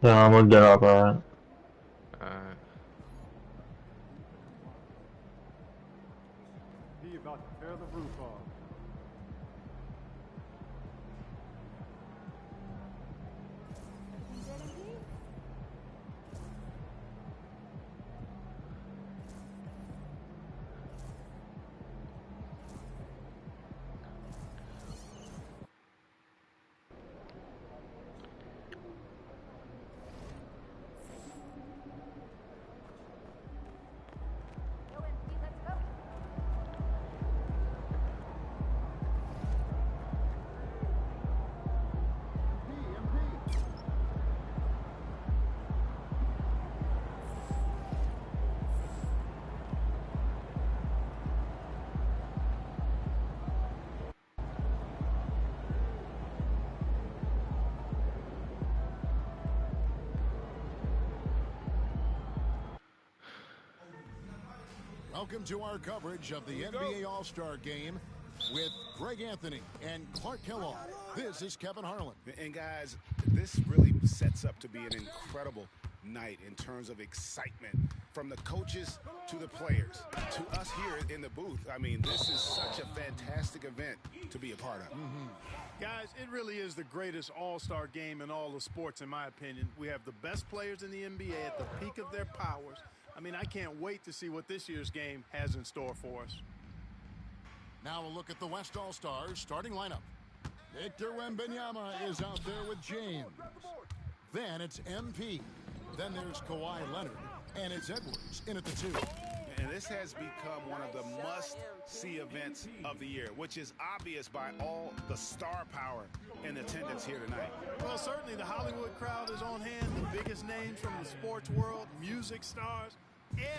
S1: Yeah, I'm gonna get up, alright.
S5: Alright.
S6: He about to tear the roof off.
S2: Welcome to our coverage of the NBA All-Star Game with Greg Anthony and Clark Kellogg. This is Kevin Harlan.
S9: And guys, this really sets up to be an incredible night in terms of excitement from the coaches to the players to us here in the booth. I mean, this is such a fantastic event to be a part of.
S7: Guys, it really is the greatest all-star game in all of sports, in my opinion. We have the best players in the NBA at the peak of their powers. I mean, I can't wait to see what this year's game has in store for us.
S2: Now a look at the West All-Stars starting lineup. Victor Wembanyama is out there with James. Then it's MP. Then there's Kawhi Leonard. And it's Edwards in at the 2.
S9: And this has become one of the must-see events of the year, which is obvious by all the star power in attendance here tonight.
S7: Well, certainly the Hollywood crowd is on hand, the biggest names from the sports world, music stars.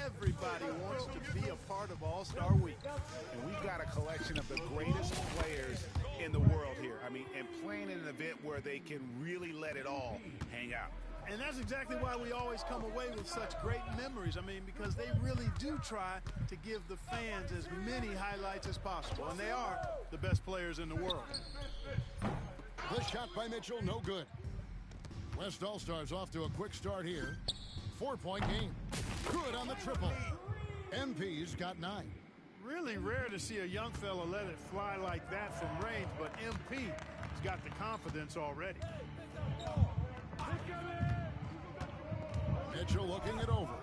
S7: Everybody wants to be a part of All-Star Week.
S9: And we've got a collection of the greatest players in the world here. I mean, and playing in an event where they can really let it all hang out.
S7: And that's exactly why we always come away with such great memories. I mean, because they really do try to give the fans as many highlights as possible. And they are the best players in the world.
S2: The shot by Mitchell, no good. West All-Stars off to a quick start here. 4-point game. Good on the triple. MP's got 9.
S7: Really rare to see a young fella let it fly like that from range, but MP's got the confidence already.
S2: Mitchell looking it over.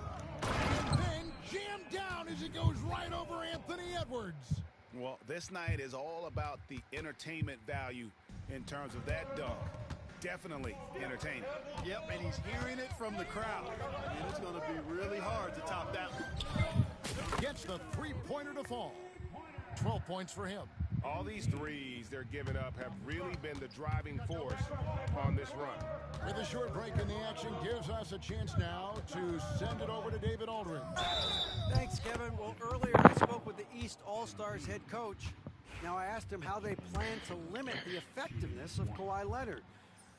S2: And then jammed down as it goes right over Anthony Edwards.
S9: Well, this night is all about the entertainment value in terms of that dunk. Definitely entertaining.
S7: Yep, and he's hearing it from the crowd. And it's going to be really hard to top that one.
S2: Gets the three-pointer to fall. 12 points for him.
S9: All these threes they're giving up have really been the driving force on this run.
S2: With a short break in the action gives us a chance now to send it over to David Aldridge.
S10: Thanks, Kevin. Well, earlier I spoke with the East All-Stars head coach. Now I asked him how they plan to limit the effectiveness of Kawhi Leonard.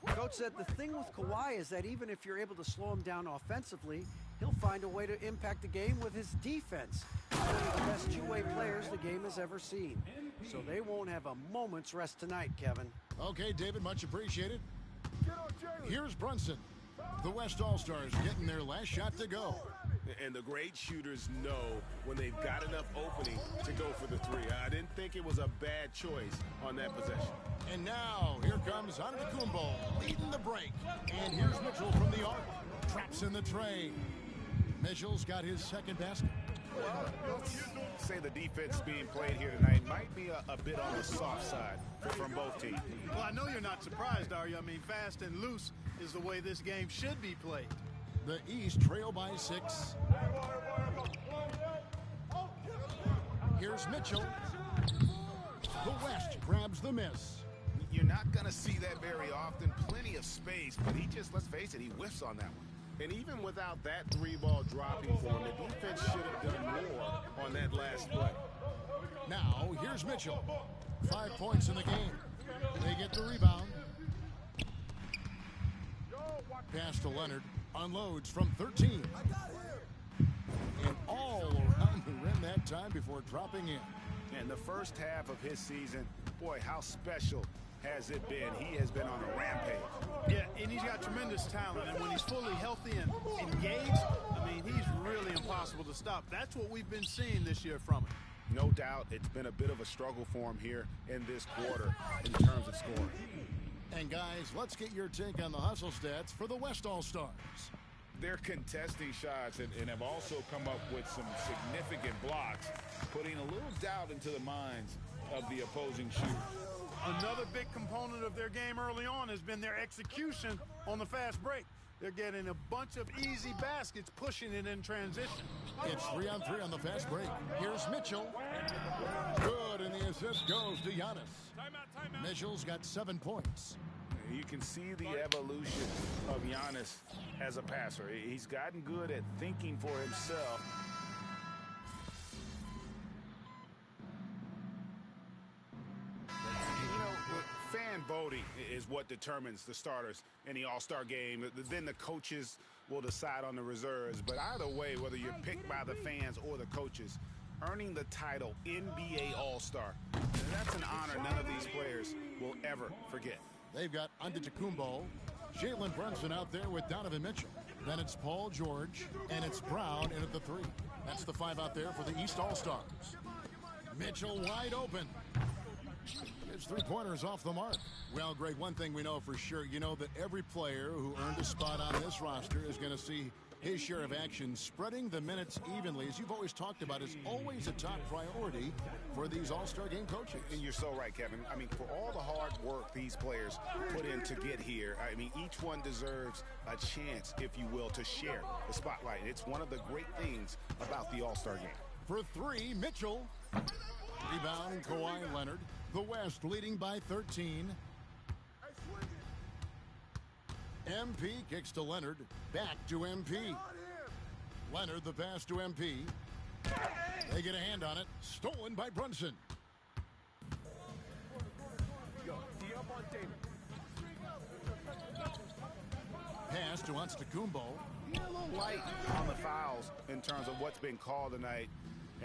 S10: Coach said the thing with Kawhi is that even if you're able to slow him down offensively, he'll find a way to impact the game with his defense. He's one of the best two-way players the game has ever seen. So they won't have a moment's rest tonight, Kevin.
S2: Okay, David, much appreciated. Here's Brunson. The West All-Stars getting their last shot to go.
S9: And the great shooters know when they've got enough opening to go for the three. I didn't think it was a bad choice on that possession.
S2: And now, here comes Antetokounmpo leading the break. And here's Mitchell from the arc. Traps in the tray. Mitchell's got his second basket.
S9: Well, let's say the defense being played here tonight might be a bit on the soft side from both teams.
S7: Well, I know you're not surprised, are you? I mean, fast and loose is the way this game should be played.
S2: The East trail by 6. Here's Mitchell. The West grabs the miss.
S9: You're not going to see that very often. Plenty of space, but he just, let's face it, he whiffs on that one. And even without that three-ball dropping for him, the defense should have done more on that last play.
S2: Now, here's Mitchell. 5 points in the game. They get the rebound. Pass to Leonard. Unloads from 13. And all around the rim that time before dropping in.
S9: And the first half of his season, boy, how special has it been? He has been on a rampage.
S7: Yeah, and he's got tremendous talent. And when he's fully healthy and engaged, I mean, he's really impossible to stop. That's what we've been seeing this year from him.
S9: No doubt it's been a bit of a struggle for him here in this quarter in terms of scoring.
S2: And guys, let's get your take on the hustle stats for the West All-Stars.
S11: They're contesting shots and have also come up with some significant blocks, putting a little doubt into the minds of the opposing shooters.
S7: Another big component of their game early on has been their execution on the fast break. They're getting a bunch of easy baskets, pushing it in transition.
S2: It's 3-on-3 on the fast break. Here's Mitchell. Good, and the assist goes to Giannis. Mitchell's got 7 points.
S11: You can see the evolution of Giannis as a passer. He's gotten good at thinking for himself.
S9: You know, fan voting is what determines the starters in the All-Star game. Then the coaches will decide on the reserves. But either way, whether you're picked by the fans or the coaches, earning the title NBA All-Star, that's an honor none of these players will ever forget.
S2: They've got Antetokounmpo, Jalen Brunson out there with Donovan Mitchell. Then it's Paul George, and it's Brown in at the 3. That's the 5 out there for the East All-Stars. Mitchell wide open. His three-pointers off the mark. Well, Greg, one thing we know for sure, you know that every player who earned a spot on this roster is going to see his share of action. Spreading the minutes evenly, as you've always talked about, is always a top priority for these All-Star game coaches.
S9: And you're so right, Kevin. I mean, for all the hard work these players put in to get here, I mean, each one deserves a chance, if you will, to share the spotlight. It's one of the great things about the All-Star game.
S2: For 3, Mitchell. Rebound, Kawhi Leonard. The West leading by 13. MP kicks to Leonard. Back to MP. Leonard the pass to MP. They get a hand on it. Stolen by Brunson. Pass to Antetokounmpo.
S9: A little light on the fouls in terms of what's been called tonight.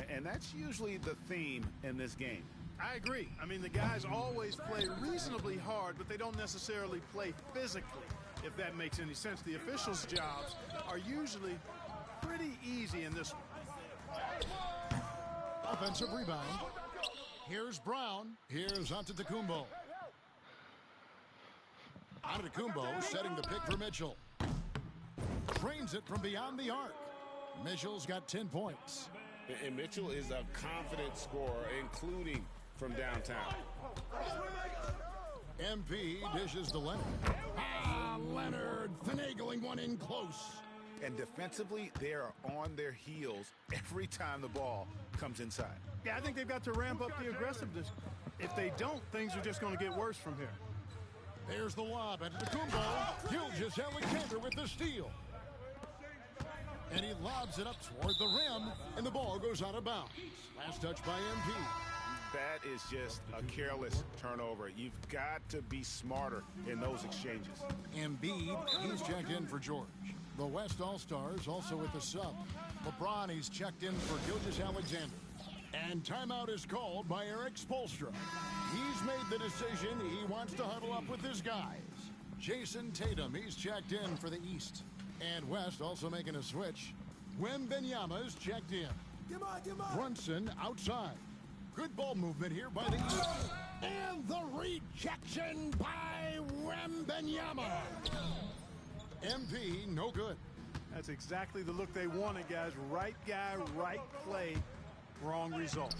S9: And that's usually the theme in this game.
S7: I agree. I mean, the guys always play reasonably hard, but they don't necessarily play physically, if that makes any sense. The officials' jobs are usually pretty easy in this one.
S2: Offensive rebound. Here's Brown. Here's Antetokounmpo. Antetokounmpo setting the pick for Mitchell. Trains it from beyond the arc. Mitchell's got 10 points.
S11: And Mitchell is a confident scorer, including from downtown.
S2: MP dishes to Leonard. Leonard finagling one in close.
S9: And defensively, they are on their heels every time the ball comes inside.
S7: Yeah, I think they've got to ramp up the aggressiveness. If they don't, things are just going to get worse from here.
S2: There's the lob at Antetokounmpo. Gilgeous-Alexander with the steal. And he lobs it up toward the rim, and the ball goes out of bounds. Last touch by MP.
S9: That is just a careless turnover. You've got to be smarter in those exchanges.
S2: Embiid, he's checked in for George. The West All-Stars also with the sub. LeBron, he's checked in for Gilgeous-Alexander. And timeout is called by Eric Spoelstra. He's made the decision he wants to huddle up with his guys. Jason Tatum, he's checked in for the East. And West also making a switch. Wembanyama's checked in. Brunson outside. Good ball movement here by the East. And the rejection by Wembanyama. MP, no good.
S7: That's exactly the look they wanted, guys. Right guy, right play, wrong result.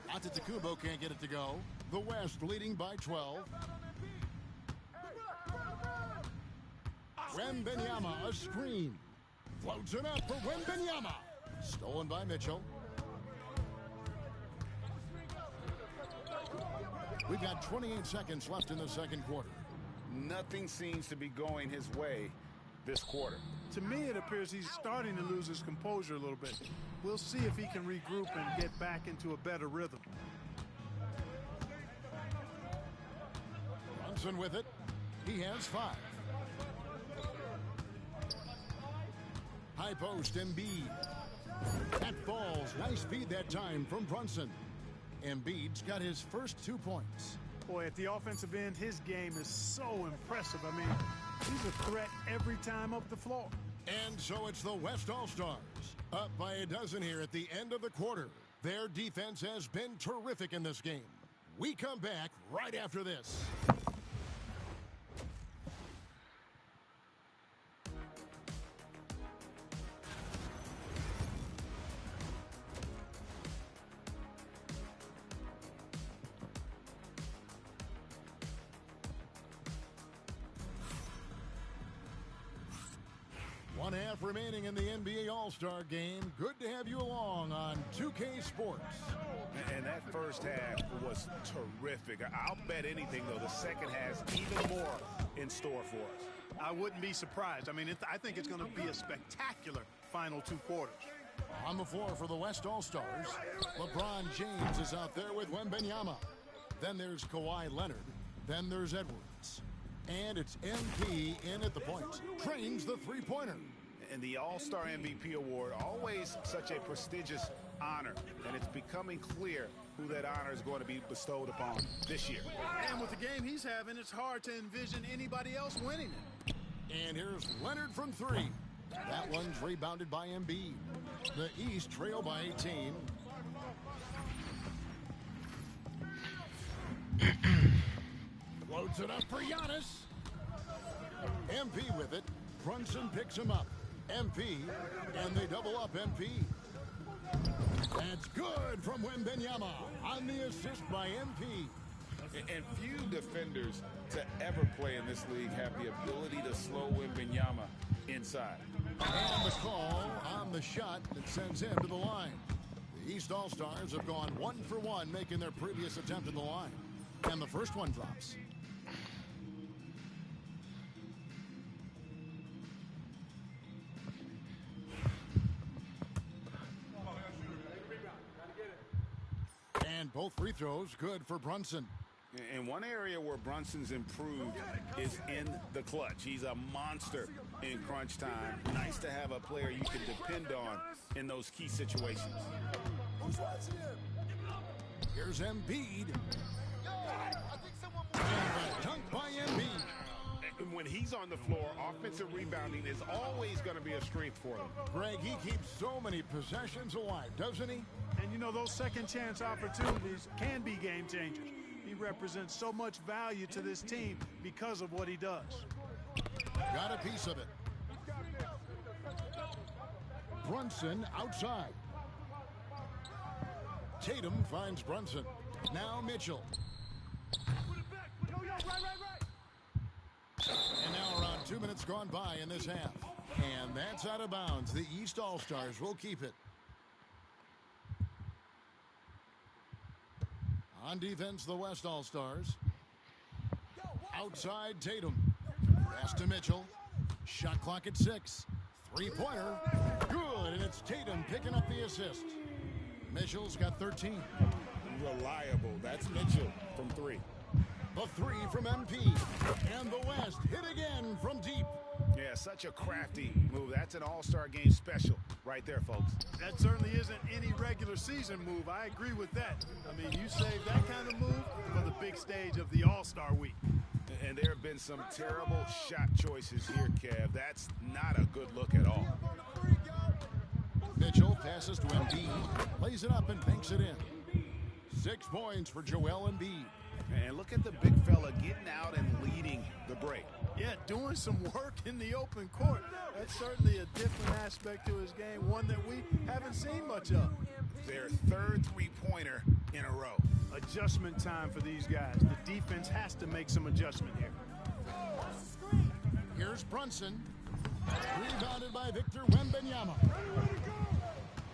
S2: Antetokounmpo can't get it to go. The West leading by 12. Wembanyama, a screen. Floats it up for Wembanyama. Stolen by Mitchell. We've got 28 seconds left in the second quarter.
S11: Nothing seems to be going his way this quarter.
S7: To me, it appears he's starting to lose his composure a little bit. We'll see if he can regroup and get back into a better rhythm.
S2: Brunson with it. He has 5. high post, Embiid. That falls. Nice feed that time from Brunson. Embiid's got his first 2 points.
S7: Boy, at the offensive end, his game is so impressive. I mean, he's a threat every time up the floor.
S2: And so it's the West All-Stars. Up by a dozen here at the end of the quarter. Their defense has been terrific in this game. We come back right after this. One half remaining in the NBA All-Star game. Good to have you along on 2K Sports.
S9: And that first half was terrific. I'll bet anything, though, the second has even more in store for us.
S7: I wouldn't be surprised. I mean, I think it's going to be a spectacular final 2 quarters.
S2: On the floor for the West All-Stars, LeBron James is out there with Wembanyama. Then there's Kawhi Leonard. Then there's Edwards. And it's MP in at the point. Trains the three-pointer.
S9: And the All-Star MVP award, always such a prestigious honor. And it's becoming clear who that honor is going to be bestowed upon this year.
S7: And with the game he's having, it's hard to envision anybody else winning it.
S2: And here's Leonard from 3. That one's rebounded by Embiid. The East trail by 18. Floats it up for Giannis. MP with it. Brunson picks him up. MP, and they double up MP. That's good from Wembanyama on the assist by MP.
S11: And few defenders to ever play in this league have the ability to slow Wembanyama inside.
S2: And the call on the shot that sends him to the line. The East All-Stars have gone 1 for 1, making their previous attempt at the line. And the first one drops. And both free throws good for Brunson.
S9: And one area where Brunson's improved is in the clutch. He's a monster in crunch time. Nice to have a player you can depend on in those key situations.
S2: Here's Embiid. And a dunk by Embiid.
S9: When he's on the floor, offensive rebounding is always going to be a strength for him.
S2: Greg, he keeps so many possessions alive, doesn't he?
S7: And you know, those second chance opportunities can be game changers. He represents so much value to this team because of what he does.
S2: Got a piece of it. Brunson outside. Tatum finds Brunson. Now Mitchell. And now around 2 minutes gone by in this half. And that's out of bounds. The East All-Stars will keep it. On defense, the West All-Stars. Outside, Tatum. Pass to Mitchell. Shot clock at 6. Three-pointer. Good, and it's Tatum picking up the assist. Mitchell's got 13.
S11: Reliable. That's Mitchell from 3.
S2: The 3 from MP. And the West hit again from deep.
S9: Yeah, such a crafty move. That's an all-star game special right there, folks.
S7: That certainly isn't any regular season move. I agree with that. I mean, you save that kind of move for the big stage of the All-Star week.
S9: And there have been some terrible shot choices here, Kev. That's not a good look at all.
S2: Mitchell passes to Embiid. Lays it up and banks it in. 6 points for Joel Embiid.
S9: And look at the big fella getting out and leading the break.
S7: Yeah, doing some work in the open court. That's certainly a different aspect to his game, one that we haven't seen much of.
S9: Their third three-pointer in a row.
S7: Adjustment time for these guys. The defense has to make some adjustment here.
S2: Here's Brunson. Rebounded by Victor Wembanyama.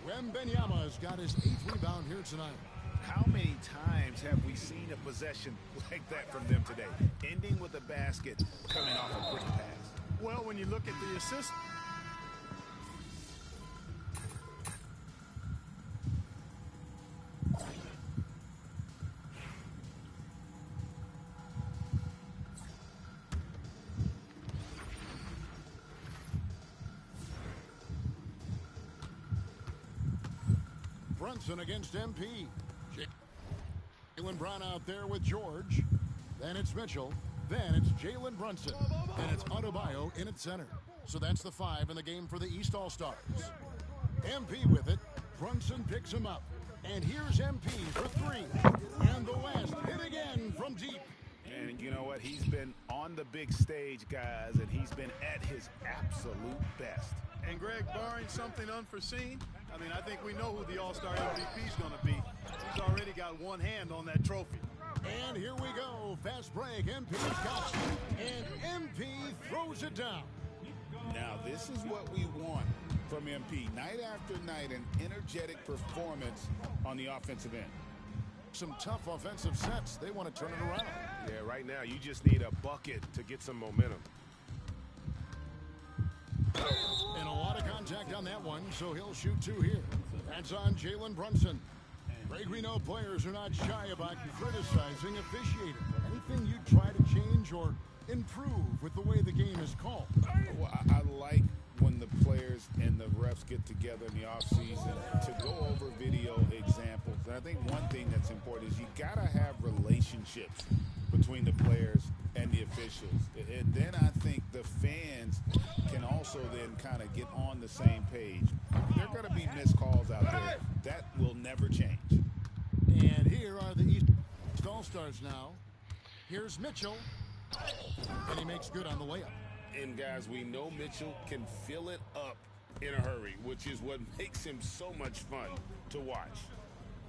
S2: Wembanyama has got his 8th rebound here tonight.
S9: How many times have we seen a possession like that from them today? Ending with a basket, coming off a quick pass.
S7: Well, when you look at the assist,
S2: Brunson against MP. Jaylen Brown out there with George. Then it's Mitchell. Then it's Jalen Brunson. And it's Adebayo in at center. So that's the 5 in the game for the East All-Stars. MP with it. Brunson picks him up. And here's MP for 3. And the West hit again from deep.
S9: And you know what? He's been on the big stage, guys, and he's been at his absolute best.
S7: And Greg, barring something unforeseen, I mean, I think we know who the All-Star MVP is going to be. He's already got one hand on that trophy.
S2: And here we go. Fast break. MP's got it. And MP throws it down.
S11: Now, this is what we want from MP. Night after night, an energetic performance on the offensive end.
S2: Some tough offensive sets. They want to turn it around.
S4: Yeah, right now you just need a bucket to get some momentum.
S2: And a lot of contact on that one, so he'll shoot 2 here. That's on Jalen Brunson. Greg, we know players are not shy about criticizing officiating. Anything you try to change or improve with the way the game is called?
S11: Well, I like when the players and the refs get together in the offseason to go over video examples. And I think one thing that's important is you got to have relationships between the players and the officials. And then I think the fans can also then kind of get on the same page. There are going to be missed calls out there. That will never change.
S2: And here are the East All-Stars now. Here's Mitchell. And he makes good on the layup.
S4: And guys, we know Mitchell can fill it up in a hurry, which is what makes him so much fun to watch.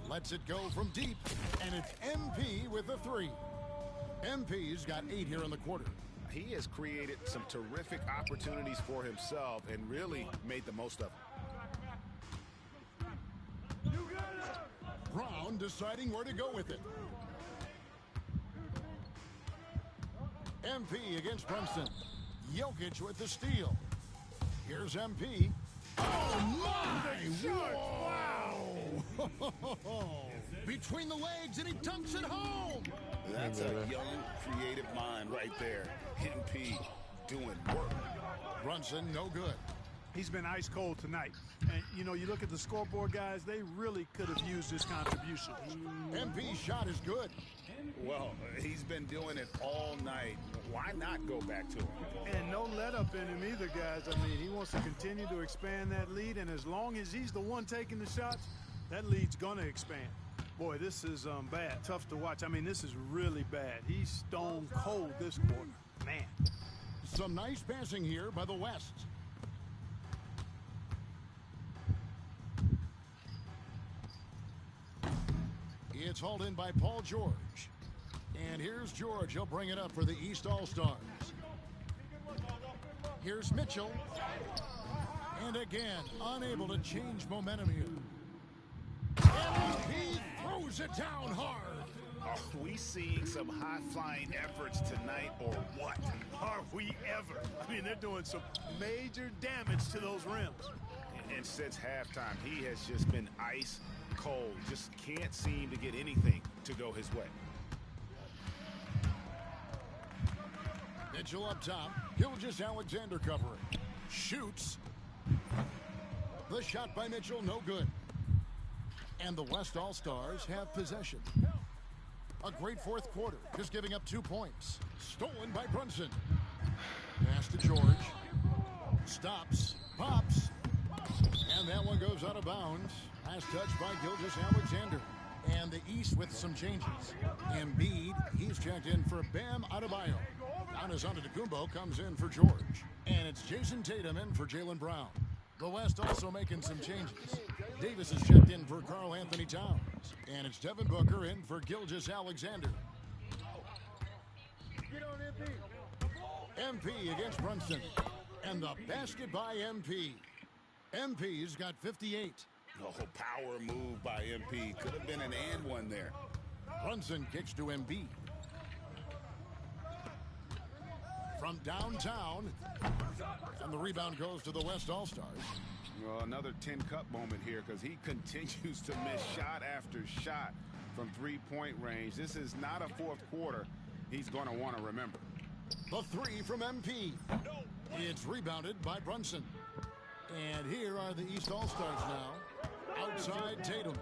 S2: Lets it go from deep, and it's MP with a 3. MP's got 8 here in the quarter.
S9: He has created some terrific opportunities for himself and really made the most of them.
S2: Brown deciding where to go with it. MP against Brunson. Jokic with the steal. Here's MP. Oh, my! Wow! Between the legs, and he dunks it home!
S11: That's a young, creative mind right there. MP doing work.
S2: Brunson, no good.
S7: He's been ice cold tonight. And, you know, you look at the scoreboard, guys, they really could have used his contribution.
S2: MP's shot is good.
S11: Well, he's been doing it all night. Why not go back to him?
S7: And no let up in him either, guys. I mean, he wants to continue to expand that lead, and as long as he's the one taking the shots, that lead's going to expand. Boy, this is bad. Tough to watch. I mean, this is really bad. He's stone cold this quarter. Man.
S2: Some nice passing here by the West. It's hauled in by Paul George. And here's George. He'll bring it up for the East All-Stars. Here's Mitchell. And again, unable to change momentum here. And he throws it down hard.
S9: Are we seeing some high-flying efforts tonight or what?
S7: Are we ever? I mean, they're doing some major damage to those rims.
S9: And since halftime, he has just been ice cold. Just can't seem to get anything to go his way.
S2: Mitchell up top. Gilgeous-Alexander covering. Shoots. The shot by Mitchell, no good. And the West All-Stars have possession. A great fourth quarter, just giving up 2 points. Stolen by Brunson. Pass to George. Stops. Pops. And that one goes out of bounds. Last touch by Gilgeous-Alexander. And the East with some changes. Embiid, he's checked in for Bam Adebayo. Giannis Antetokounmpo comes in for George. And it's Jason Tatum in for Jaylen Brown. The West also making some changes. Davis is checked in for Karl Anthony Towns. And it's Devin Booker in for Gilgeous-Alexander. MP against Brunson. And the basket by MP. MP's got 58.
S11: Oh, power move by MP. Could have been an and one there.
S2: Brunson kicks to Embiid. From downtown. And the rebound goes to the West All-Stars.
S9: Well, another 10-cup moment here because he continues to miss shot after shot from three-point range. This is not a fourth quarter he's going to want to remember.
S2: The 3 from MP. It's rebounded by Brunson. And here are the East All-Stars now. Outside Tatum.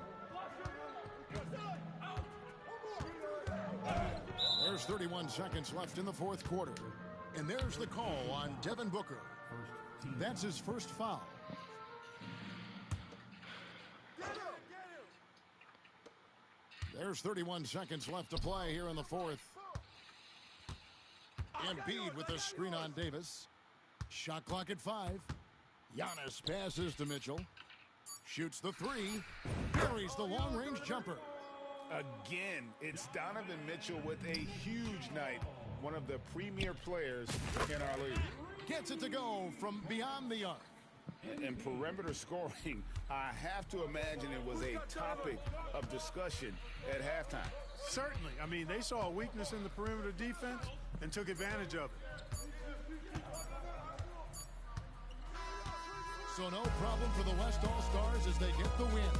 S2: There's 31 seconds left in the fourth quarter. And there's the call on Devin Booker. That's his first foul. There's 31 seconds left to play here in the fourth. Embiid with a screen on Davis. Shot clock at 5. Giannis passes to Mitchell. Shoots the 3. Buries the long-range jumper.
S11: Again, it's Donovan Mitchell with a huge night. One of the premier players in our league.
S2: Gets it to go from beyond the arc.
S11: And perimeter scoring, I have to imagine it was a topic of discussion at halftime.
S7: Certainly. I mean, they saw a weakness in the perimeter defense and took advantage of it.
S2: So no problem for the West All-Stars as they get the win.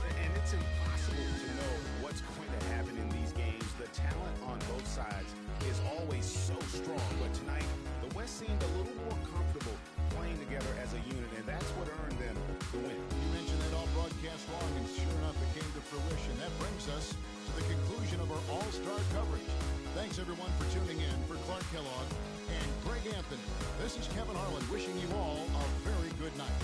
S11: And it's impossible to know what's going to happen in these games. The talent on both sides is always so strong. But tonight, the West seemed a little more comfortable playing together as a unit, and that's what earned them the win.
S2: You mentioned that all broadcast long, and sure enough, it came to fruition. That brings us to the conclusion of our All-Star coverage. Thanks, everyone, for tuning in. For Clark Kellogg and Greg Anthony, this is Kevin Harlan wishing you all a very good night.